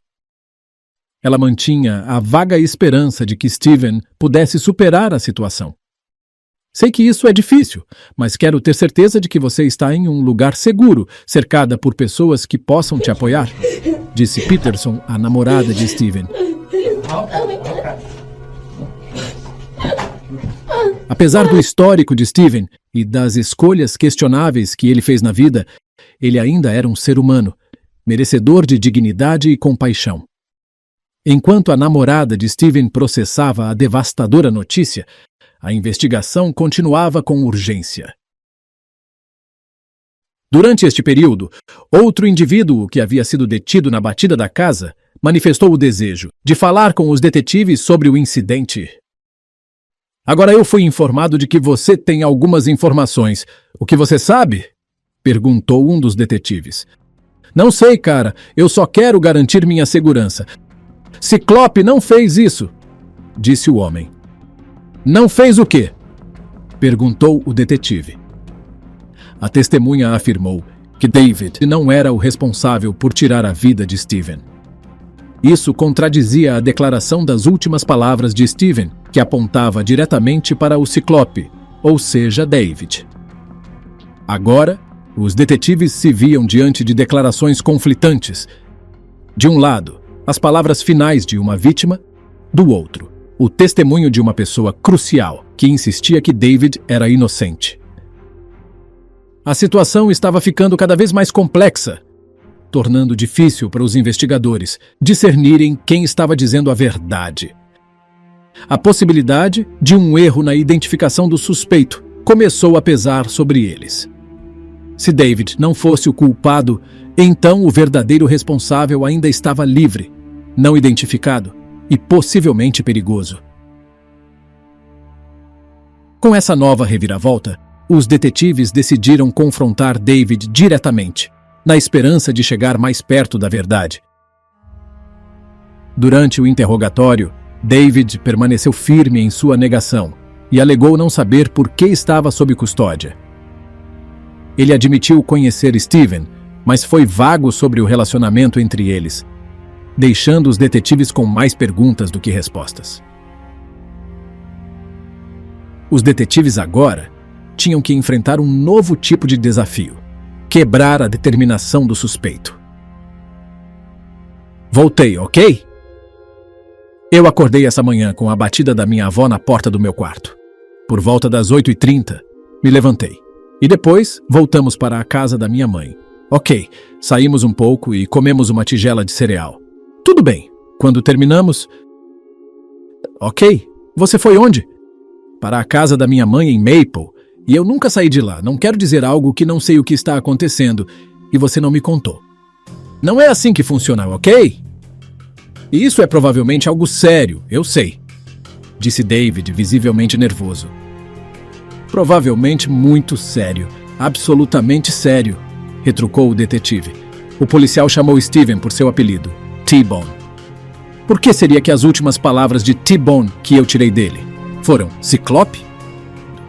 Ela mantinha a vaga esperança de que Steven pudesse superar a situação. "Sei que isso é difícil, mas quero ter certeza de que você está em um lugar seguro, cercada por pessoas que possam te apoiar", disse Peterson à namorada de Steven. Apesar do histórico de Steven e das escolhas questionáveis que ele fez na vida, ele ainda era um ser humano, merecedor de dignidade e compaixão. Enquanto a namorada de Steven processava a devastadora notícia, a investigação continuava com urgência. Durante este período, outro indivíduo que havia sido detido na batida da casa manifestou o desejo de falar com os detetives sobre o incidente. "Agora eu fui informado de que você tem algumas informações. O que você sabe?" perguntou um dos detetives. "Não sei, cara. Eu só quero garantir minha segurança." "Ciclope não fez isso", disse o homem. "Não fez o quê?" perguntou o detetive. A testemunha afirmou que David não era o responsável por tirar a vida de Steven. Isso contradizia a declaração das últimas palavras de Steven, que apontava diretamente para o Ciclope, ou seja, David. Agora, os detetives se viam diante de declarações conflitantes. De um lado, as palavras finais de uma vítima; do outro, o testemunho de uma pessoa crucial que insistia que David era inocente. A situação estava ficando cada vez mais complexa, tornando difícil para os investigadores discernirem quem estava dizendo a verdade. A possibilidade de um erro na identificação do suspeito começou a pesar sobre eles. Se David não fosse o culpado, então o verdadeiro responsável ainda estava livre, não identificado e possivelmente perigoso. Com essa nova reviravolta, os detetives decidiram confrontar David diretamente, na esperança de chegar mais perto da verdade. Durante o interrogatório, David permaneceu firme em sua negação e alegou não saber por que estava sob custódia. Ele admitiu conhecer Steven, mas foi vago sobre o relacionamento entre eles, deixando os detetives com mais perguntas do que respostas. Os detetives agora tinham que enfrentar um novo tipo de desafio: quebrar a determinação do suspeito. "Voltei, ok?" "Eu acordei essa manhã com a batida da minha avó na porta do meu quarto. Por volta das 8h30, me levantei. E depois, voltamos para a casa da minha mãe. Ok, saímos um pouco e comemos uma tigela de cereal. Tudo bem. Quando terminamos... ok? Você foi onde? Para a casa da minha mãe em Maple, e eu nunca saí de lá. Não quero dizer algo que não sei o que está acontecendo e você não me contou. Não é assim que funciona, ok? E isso é provavelmente algo sério, eu sei, disse David, visivelmente nervoso. Provavelmente muito sério, absolutamente sério, retrucou o detetive. O policial chamou Steven por seu apelido, T-Bone. Por que seria que as últimas palavras de T-Bone que eu tirei dele foram Ciclope?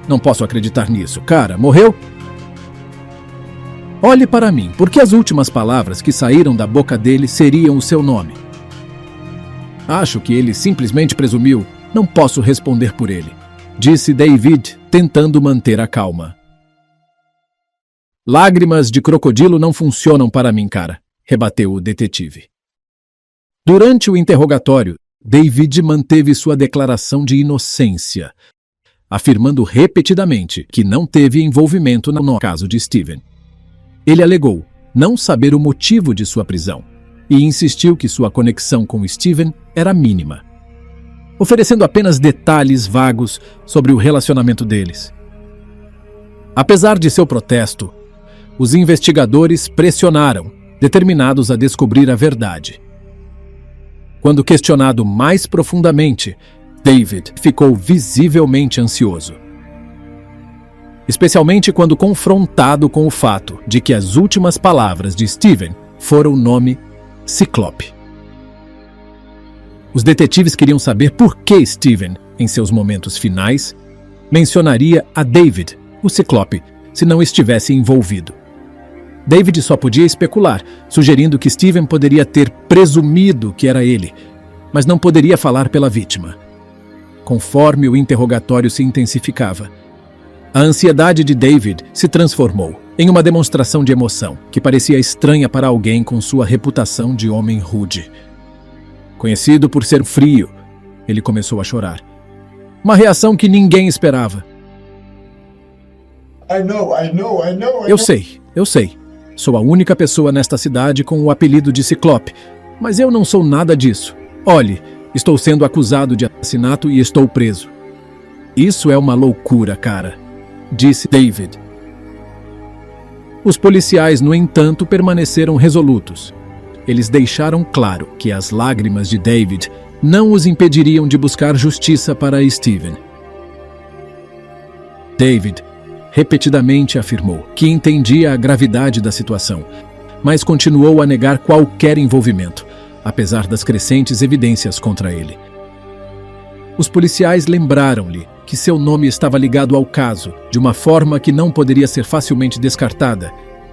Não posso acreditar nisso. Cara, morreu? Olhe para mim, por que as últimas palavras que saíram da boca dele seriam o seu nome? Acho que ele simplesmente presumiu. Não posso responder por ele, disse David, tentando manter a calma. Lágrimas de crocodilo não funcionam para mim, cara, rebateu o detetive. Durante o interrogatório, David manteve sua declaração de inocência, afirmando repetidamente que não teve envolvimento no caso de Steven. Ele alegou não saber o motivo de sua prisão e insistiu que sua conexão com Steven era mínima, oferecendo apenas detalhes vagos sobre o relacionamento deles. Apesar de seu protesto, os investigadores pressionaram, determinados a descobrir a verdade. Quando questionado mais profundamente, David ficou visivelmente ansioso. Especialmente quando confrontado com o fato de que as últimas palavras de Steven foram o nome Ciclope. Os detetives queriam saber por que Steven, em seus momentos finais, mencionaria a David, o Ciclope, se não estivesse envolvido. David só podia especular, sugerindo que Steven poderia ter presumido que era ele, mas não poderia falar pela vítima. Conforme o interrogatório se intensificava, a ansiedade de David se transformou em uma demonstração de emoção que parecia estranha para alguém com sua reputação de homem rude. Conhecido por ser frio, ele começou a chorar. Uma reação que ninguém esperava. Eu sei. Sou a única pessoa nesta cidade com o apelido de Ciclope, mas eu não sou nada disso. Olhe, estou sendo acusado de assassinato e estou preso. Isso é uma loucura, cara, disse David. Os policiais, no entanto, permaneceram resolutos. Eles deixaram claro que as lágrimas de David não os impediriam de buscar justiça para Steven. David repetidamente afirmou que entendia a gravidade da situação, mas continuou a negar qualquer envolvimento, apesar das crescentes evidências contra ele. Os policiais lembraram-lhe que seu nome estava ligado ao caso de uma forma que não poderia ser facilmente descartada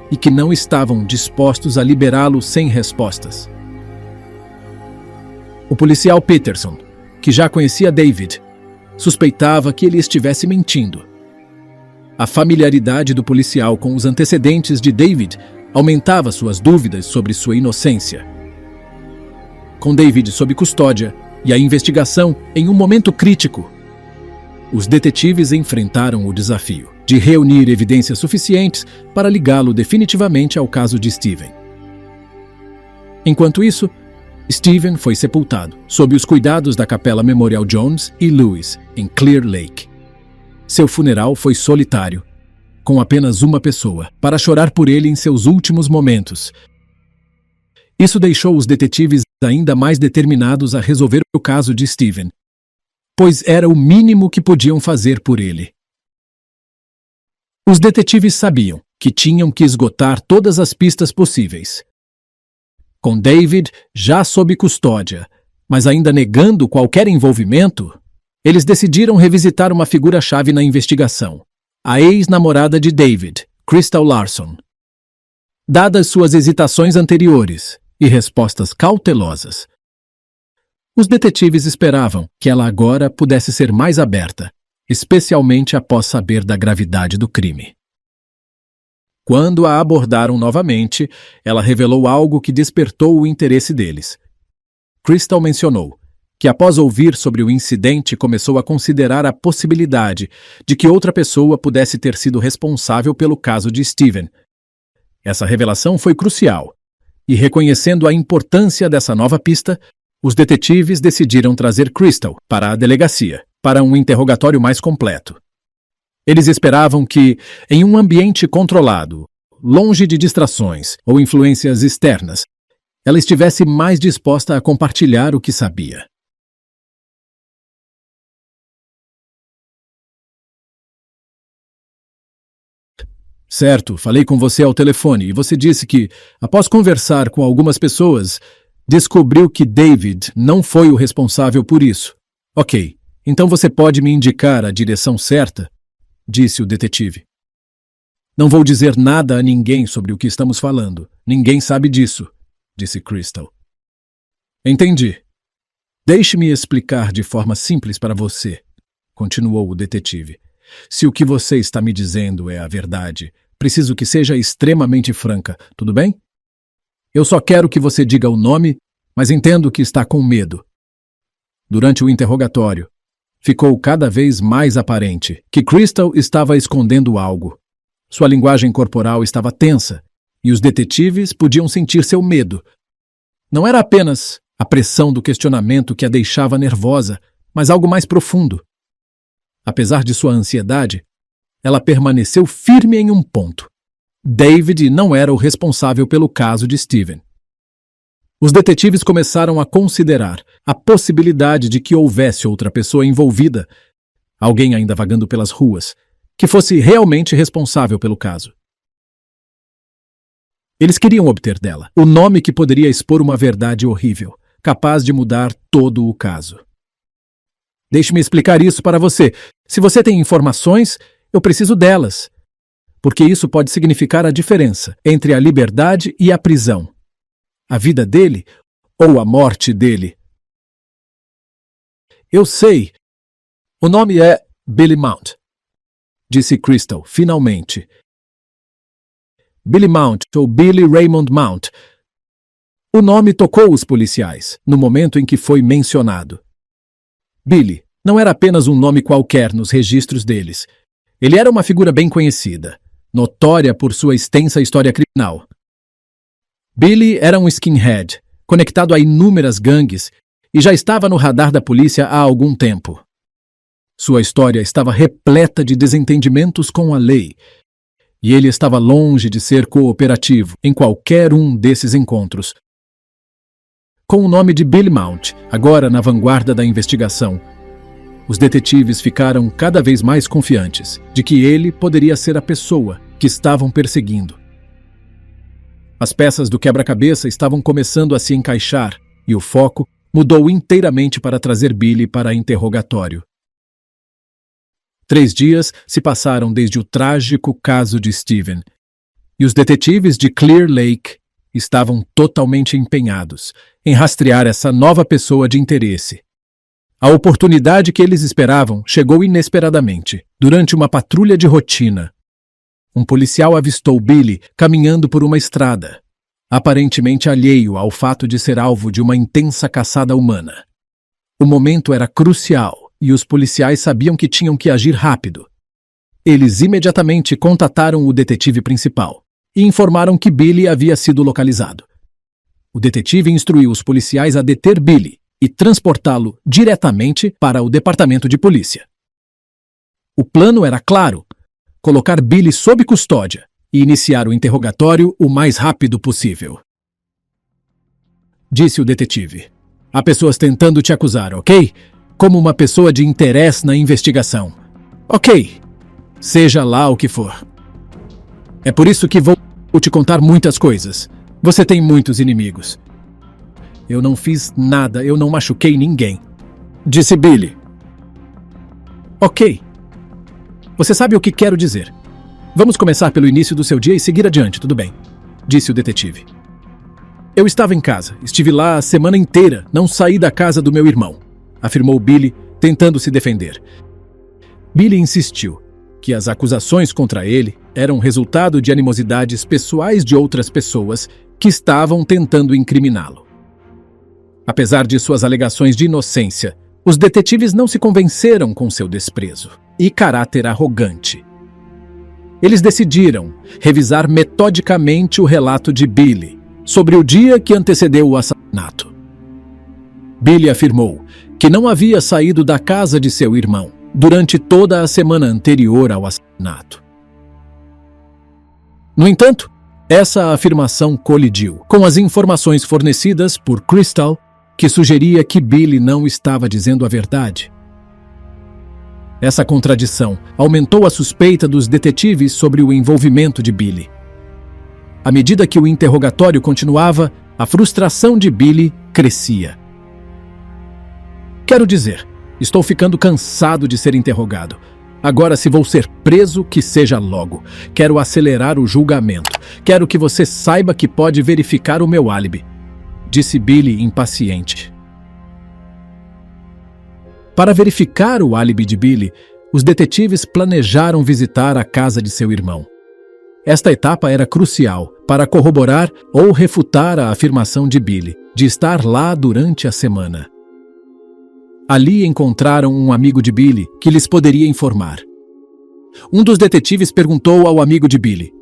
e que não estavam dispostos a liberá-lo sem respostas. O policial Peterson, que já conhecia David, suspeitava que ele estivesse mentindo. A familiaridade do policial com os antecedentes de David aumentava suas dúvidas sobre sua inocência. Com David sob custódia e a investigação em um momento crítico, os detetives enfrentaram o desafio de reunir evidências suficientes para ligá-lo definitivamente ao caso de Steven. Enquanto isso, Steven foi sepultado sob os cuidados da Capela Memorial Jones e Lewis, em Clear Lake. Seu funeral foi solitário, com apenas uma pessoa, para chorar por ele em seus últimos momentos. Isso deixou os detetives ainda mais determinados a resolver o caso de Steven, pois era o mínimo que podiam fazer por ele. Os detetives sabiam que tinham que esgotar todas as pistas possíveis. Com David já sob custódia, mas ainda negando qualquer envolvimento, eles decidiram revisitar uma figura-chave na investigação, a ex-namorada de David, Crystal Larson. Dadas suas hesitações anteriores e respostas cautelosas, os detetives esperavam que ela agora pudesse ser mais aberta, especialmente após saber da gravidade do crime. Quando a abordaram novamente, ela revelou algo que despertou o interesse deles. Crystal mencionou que, após ouvir sobre o incidente, começou a considerar a possibilidade de que outra pessoa pudesse ter sido responsável pelo caso de Steven. Essa revelação foi crucial, e reconhecendo a importância dessa nova pista, Os detetives decidiram trazer Crystal para a delegacia, para um interrogatório mais completo. Eles esperavam que, em um ambiente controlado, longe de distrações ou influências externas, ela estivesse mais disposta a compartilhar o que sabia. Certo, falei com você ao telefone e você disse que, após conversar com algumas pessoas, descobriu que David não foi o responsável por isso. Ok, então você pode me indicar a direção certa? Disse o detetive. Não vou dizer nada a ninguém sobre o que estamos falando. Ninguém sabe disso, disse Crystal. Entendi. Deixe-me explicar de forma simples para você, continuou o detetive. Se o que você está me dizendo é a verdade, preciso que seja extremamente franca, tudo bem? Eu só quero que você diga o nome, mas entendo que está com medo. Durante o interrogatório, ficou cada vez mais aparente que Crystal estava escondendo algo. Sua linguagem corporal estava tensa, e os detetives podiam sentir seu medo. Não era apenas a pressão do questionamento que a deixava nervosa, mas algo mais profundo. Apesar de sua ansiedade, ela permaneceu firme em um ponto. David não era o responsável pelo caso de Steven. Os detetives começaram a considerar a possibilidade de que houvesse outra pessoa envolvida, alguém ainda vagando pelas ruas, que fosse realmente responsável pelo caso. Eles queriam obter dela o nome que poderia expor uma verdade horrível, capaz de mudar todo o caso. Deixe-me explicar isso para você. Se você tem informações, eu preciso delas, porque isso pode significar a diferença entre a liberdade e a prisão. A vida dele ou a morte dele. Eu sei. O nome é Billy Mount, disse Crystal, finalmente. Billy Mount ou Billy Raymond Mount. O nome tocou os policiais no momento em que foi mencionado. Billy não era apenas um nome qualquer nos registros deles. Ele era uma figura bem conhecida, notória por sua extensa história criminal. Billy era um skinhead, conectado a inúmeras gangues, e já estava no radar da polícia há algum tempo. Sua história estava repleta de desentendimentos com a lei, e ele estava longe de ser cooperativo em qualquer um desses encontros. Com o nome de Billy Mount, agora na vanguarda da investigação, os detetives ficaram cada vez mais confiantes de que ele poderia ser a pessoa que estavam perseguindo. As peças do quebra-cabeça estavam começando a se encaixar e o foco mudou inteiramente para trazer Billy para interrogatório. 3 dias se passaram desde o trágico caso de Steven, e os detetives de Clear Lake estavam totalmente empenhados em rastrear essa nova pessoa de interesse. A oportunidade que eles esperavam chegou inesperadamente, durante uma patrulha de rotina. Um policial avistou Billy caminhando por uma estrada, aparentemente alheio ao fato de ser alvo de uma intensa caçada humana. O momento era crucial e os policiais sabiam que tinham que agir rápido. Eles imediatamente contataram o detetive principal e informaram que Billy havia sido localizado. O detetive instruiu os policiais a deter Billy e transportá-lo diretamente para o departamento de polícia. O plano era claro: colocar Billy sob custódia e iniciar o interrogatório o mais rápido possível. Disse o detetive. Há pessoas tentando te acusar, ok? Como uma pessoa de interesse na investigação. Ok. Seja lá o que for. É por isso que vou te contar muitas coisas. Você tem muitos inimigos. Eu não fiz nada, eu não machuquei ninguém. Disse Billy. Ok. Você sabe o que quero dizer. Vamos começar pelo início do seu dia e seguir adiante, tudo bem? Disse o detetive. Eu estava em casa, estive lá a semana inteira, não saí da casa do meu irmão, afirmou Billy, tentando se defender. Billy insistiu que as acusações contra ele eram resultado de animosidades pessoais de outras pessoas que estavam tentando incriminá-lo. Apesar de suas alegações de inocência, os detetives não se convenceram com seu desprezo e caráter arrogante. Eles decidiram revisar metodicamente o relato de Billy sobre o dia que antecedeu o assassinato. Billy afirmou que não havia saído da casa de seu irmão durante toda a semana anterior ao assassinato. No entanto, essa afirmação colidiu com as informações fornecidas por Crystal, que sugeria que Billy não estava dizendo a verdade. Essa contradição aumentou a suspeita dos detetives sobre o envolvimento de Billy. À medida que o interrogatório continuava, a frustração de Billy crescia. Quero dizer, estou ficando cansado de ser interrogado. Agora, se vou ser preso, que seja logo. Quero acelerar o julgamento. Quero que você saiba que pode verificar o meu álibi, disse Billy impaciente. Para verificar o álibi de Billy, os detetives planejaram visitar a casa de seu irmão. Esta etapa era crucial para corroborar ou refutar a afirmação de Billy de estar lá durante a semana. Ali encontraram um amigo de Billy que lhes poderia informar. Um dos detetives perguntou ao amigo de Billy: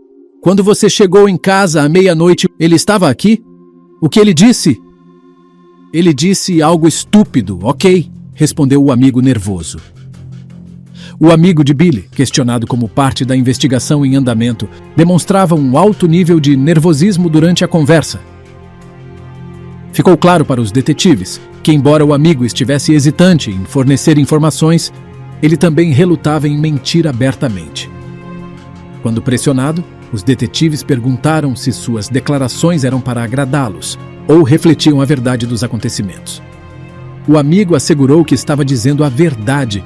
"Quando você chegou em casa à meia-noite, ele estava aqui? O que ele disse?" "Ele disse algo estúpido, ok?", respondeu o amigo nervoso. O amigo de Billy, questionado como parte da investigação em andamento, demonstrava um alto nível de nervosismo durante a conversa. Ficou claro para os detetives que, embora o amigo estivesse hesitante em fornecer informações, ele também relutava em mentir abertamente. Quando pressionado, os detetives perguntaram se suas declarações eram para agradá-los ou refletiam a verdade dos acontecimentos. O amigo assegurou que estava dizendo a verdade.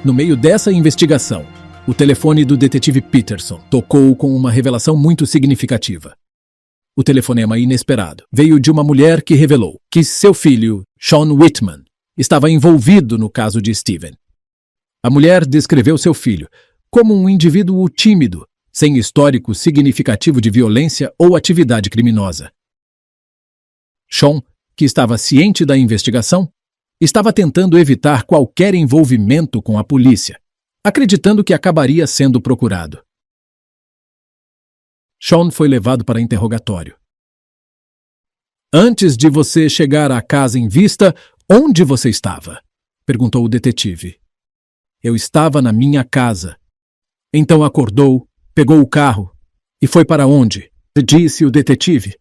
No meio dessa investigação, o telefone do detetive Peterson tocou com uma revelação muito significativa. O telefonema inesperado veio de uma mulher que revelou que seu filho, Sean Whitman, estava envolvido no caso de Steven. A mulher descreveu seu filho como um indivíduo tímido, sem histórico significativo de violência ou atividade criminosa. Sean, que estava ciente da investigação, estava tentando evitar qualquer envolvimento com a polícia, acreditando que acabaria sendo procurado. Sean foi levado para interrogatório. "Antes de você chegar à casa em vista, onde você estava?", perguntou o detetive. "Eu estava na minha casa." "Então acordou, pegou o carro e foi para onde?", disse o detetive.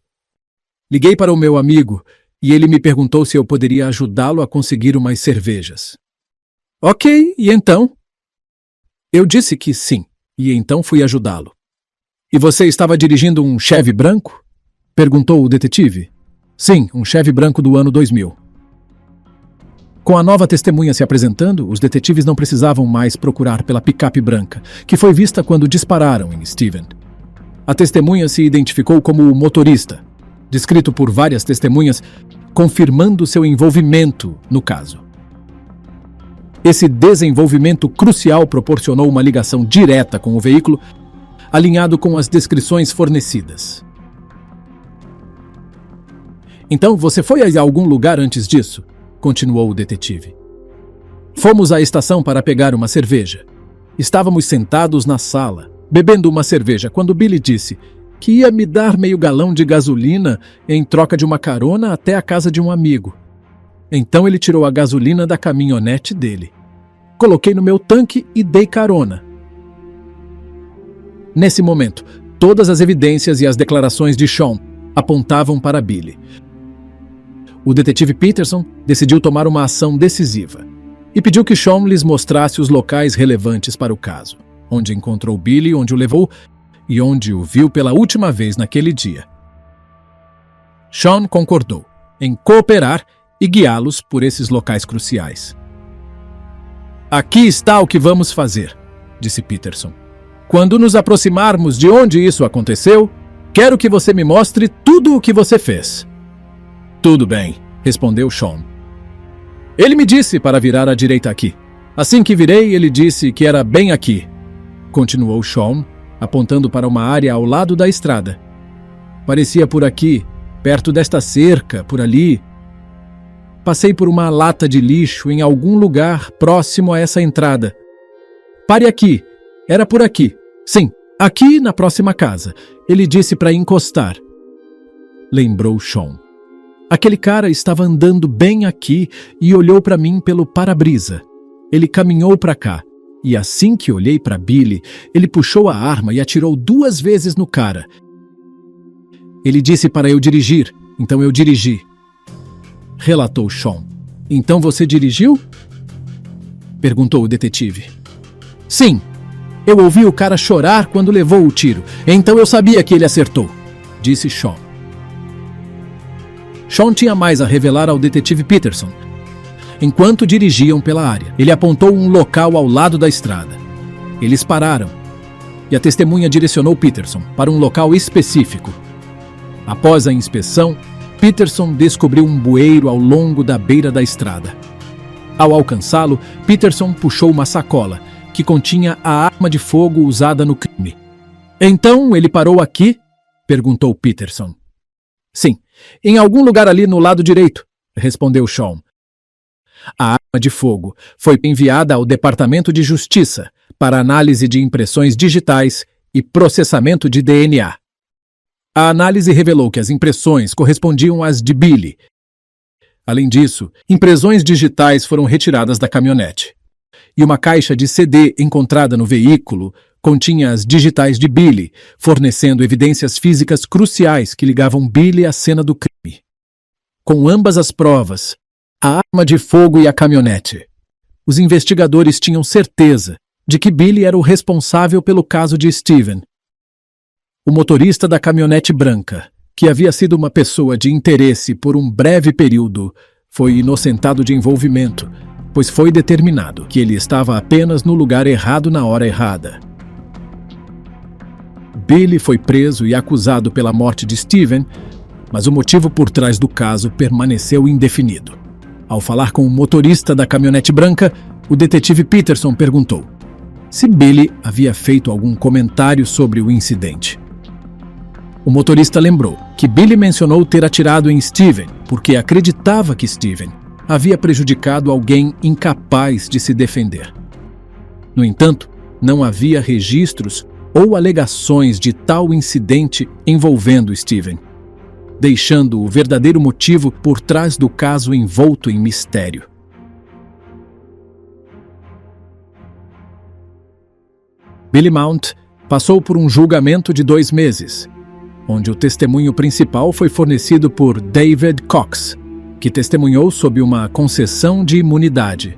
"Liguei para o meu amigo e ele me perguntou se eu poderia ajudá-lo a conseguir umas cervejas." "Ok, e então?" "Eu disse que sim, e então fui ajudá-lo." "E você estava dirigindo um Chevy branco?", perguntou o detetive. "Sim, um Chevy branco do ano 2000. Com a nova testemunha se apresentando, os detetives não precisavam mais procurar pela picape branca, que foi vista quando dispararam em Steven. A testemunha se identificou como o motorista, descrito por várias testemunhas, confirmando seu envolvimento no caso. Esse desenvolvimento crucial proporcionou uma ligação direta com o veículo, alinhado com as descrições fornecidas. "Então você foi a algum lugar antes disso?", continuou o detetive. "Fomos à estação para pegar uma cerveja. Estávamos sentados na sala, bebendo uma cerveja, quando Billy disse que ia me dar meio galão de gasolina em troca de uma carona até a casa de um amigo. Então ele tirou a gasolina da caminhonete dele. Coloquei no meu tanque e dei carona." Nesse momento, todas as evidências e as declarações de Sean apontavam para Billy. O detetive Peterson decidiu tomar uma ação decisiva e pediu que Sean lhes mostrasse os locais relevantes para o caso, onde encontrou Billy, onde o levou e onde o viu pela última vez naquele dia. Sean concordou em cooperar e guiá-los por esses locais cruciais. "Aqui está o que vamos fazer", disse Peterson. "Quando nos aproximarmos de onde isso aconteceu, quero que você me mostre tudo o que você fez." "Tudo bem", respondeu Sean. "Ele me disse para virar à direita aqui. Assim que virei, ele disse que era bem aqui", continuou Sean, apontando para uma área ao lado da estrada. "Parecia por aqui, perto desta cerca, por ali. Passei por uma lata de lixo em algum lugar próximo a essa entrada. Pare aqui, era por aqui. Sim, aqui na próxima casa. Ele disse para encostar", lembrou Sean. Aquele cara estava andando bem aqui e olhou para mim pelo para-brisa. Ele caminhou para cá, e assim que olhei para Billy, ele puxou a arma e atirou 2 vezes no cara. Ele disse para eu dirigir, então eu dirigi. Relatou Sean. Então você dirigiu? Perguntou o detetive. Sim. Eu ouvi o cara chorar quando levou o tiro, então eu sabia que ele acertou, disse Sean. Sean tinha mais a revelar ao detetive Peterson. Enquanto dirigiam pela área, ele apontou um local ao lado da estrada. Eles pararam, e a testemunha direcionou Peterson para um local específico. Após a inspeção, Peterson descobriu um bueiro ao longo da beira da estrada. Ao alcançá-lo, Peterson puxou uma sacola, que continha a arma de fogo usada no crime. Então ele parou aqui? Perguntou Peterson. Sim, em algum lugar ali no lado direito, respondeu Sean. A arma de fogo foi enviada ao Departamento de Justiça para análise de impressões digitais e processamento de DNA. A análise revelou que as impressões correspondiam às de Billy. Além disso, impressões digitais foram retiradas da caminhonete. E uma caixa de CD encontrada no veículo continha as digitais de Billy, fornecendo evidências físicas cruciais que ligavam Billy à cena do crime. Com ambas as provas, a arma de fogo e a caminhonete, os investigadores tinham certeza de que Billy era o responsável pelo caso de Steven. O motorista da caminhonete branca, que havia sido uma pessoa de interesse por um breve período, foi inocentado de envolvimento, pois foi determinado que ele estava apenas no lugar errado na hora errada. Billy foi preso e acusado pela morte de Steven, mas o motivo por trás do caso permaneceu indefinido. Ao falar com o motorista da caminhonete branca, o detetive Peterson perguntou se Billy havia feito algum comentário sobre o incidente. O motorista lembrou que Billy mencionou ter atirado em Steven porque acreditava que Steven havia prejudicado alguém incapaz de se defender. No entanto, não havia registros ou alegações de tal incidente envolvendo Steven, deixando o verdadeiro motivo por trás do caso envolto em mistério. Billy Mount passou por um julgamento de 2 meses, onde o testemunho principal foi fornecido por David Cox, que testemunhou sob uma concessão de imunidade.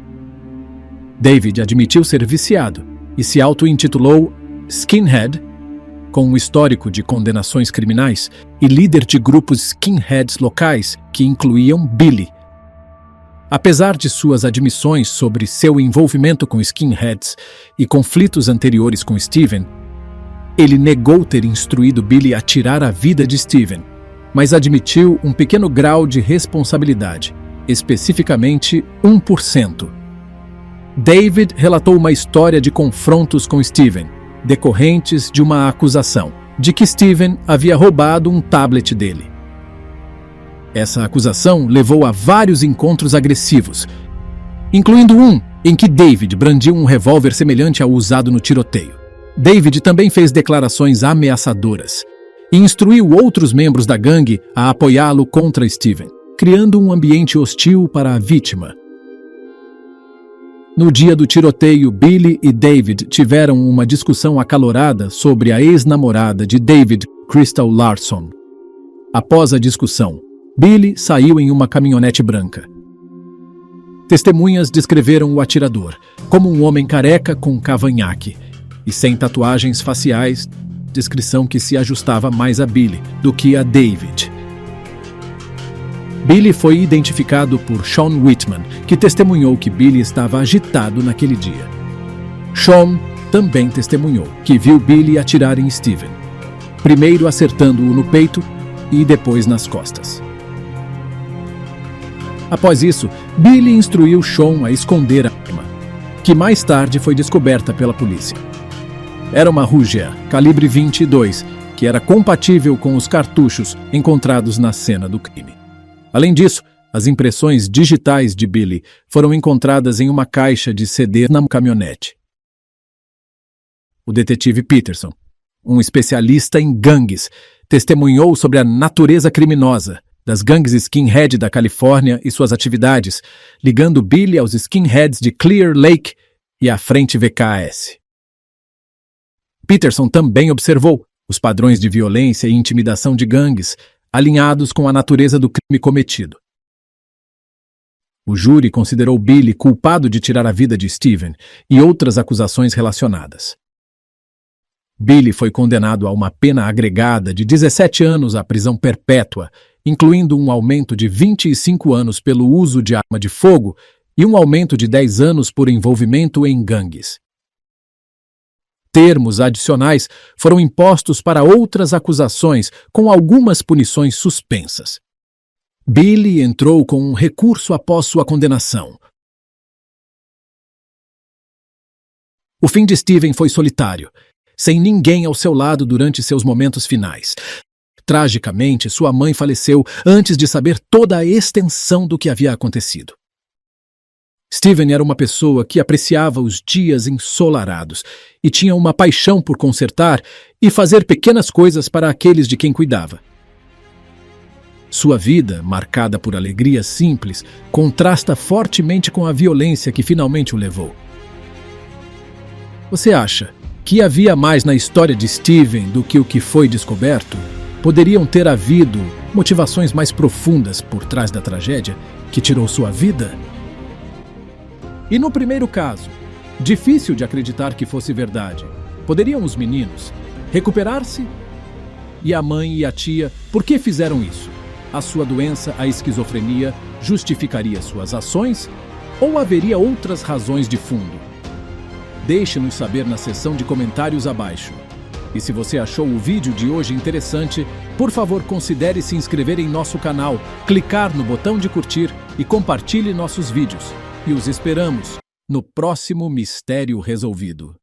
David admitiu ser viciado e se auto-intitulou Skinhead, com um histórico de condenações criminais e líder de grupos skinheads locais que incluíam Billy. Apesar de suas admissões sobre seu envolvimento com skinheads e conflitos anteriores com Steven, ele negou ter instruído Billy a tirar a vida de Steven, mas admitiu um pequeno grau de responsabilidade, especificamente 1%. David relatou uma história de confrontos com Steven, decorrentes de uma acusação de que Steven havia roubado um tablet dele. Essa acusação levou a vários encontros agressivos, incluindo um em que David brandiu um revólver semelhante ao usado no tiroteio. David também fez declarações ameaçadoras e instruiu outros membros da gangue a apoiá-lo contra Steven, criando um ambiente hostil para a vítima. No dia do tiroteio, Billy e David tiveram uma discussão acalorada sobre a ex-namorada de David, Crystal Larson. Após a discussão, Billy saiu em uma caminhonete branca. Testemunhas descreveram o atirador como um homem careca com cavanhaque e sem tatuagens faciais, descrição que se ajustava mais a Billy do que a David. Billy foi identificado por Sean Whitman, que testemunhou que Billy estava agitado naquele dia. Sean também testemunhou que viu Billy atirar em Steven, primeiro acertando-o no peito e depois nas costas. Após isso, Billy instruiu Sean a esconder a arma, que mais tarde foi descoberta pela polícia. Era uma Ruger calibre 22, que era compatível com os cartuchos encontrados na cena do crime. Além disso, as impressões digitais de Billy foram encontradas em uma caixa de CD na caminhonete. O detetive Peterson, um especialista em gangues, testemunhou sobre a natureza criminosa das gangues skinhead da Califórnia e suas atividades, ligando Billy aos skinheads de Clear Lake e à Frente VKS. Peterson também observou os padrões de violência e intimidação de gangues, alinhados com a natureza do crime cometido. O júri considerou Billy culpado de tirar a vida de Steven e outras acusações relacionadas. Billy foi condenado a uma pena agregada de 17 anos à prisão perpétua, incluindo um aumento de 25 anos pelo uso de arma de fogo e um aumento de 10 anos por envolvimento em gangues. Termos adicionais foram impostos para outras acusações, com algumas punições suspensas. Billy entrou com um recurso após sua condenação. O fim de Steven foi solitário, sem ninguém ao seu lado durante seus momentos finais. Tragicamente, sua mãe faleceu antes de saber toda a extensão do que havia acontecido. Steven era uma pessoa que apreciava os dias ensolarados e tinha uma paixão por consertar e fazer pequenas coisas para aqueles de quem cuidava. Sua vida, marcada por alegrias simples, contrasta fortemente com a violência que finalmente o levou. Você acha que havia mais na história de Steven do que o que foi descoberto? Poderiam ter havido motivações mais profundas por trás da tragédia que tirou sua vida? E no primeiro caso, difícil de acreditar que fosse verdade, poderiam os meninos recuperar-se? E a mãe e a tia, por que fizeram isso? A sua doença, a esquizofrenia, justificaria suas ações? Ou haveria outras razões de fundo? Deixe-nos saber na seção de comentários abaixo. E se você achou o vídeo de hoje interessante, por favor considere se inscrever em nosso canal, clicar no botão de curtir e compartilhe nossos vídeos. E os esperamos no próximo Mistério Resolvido.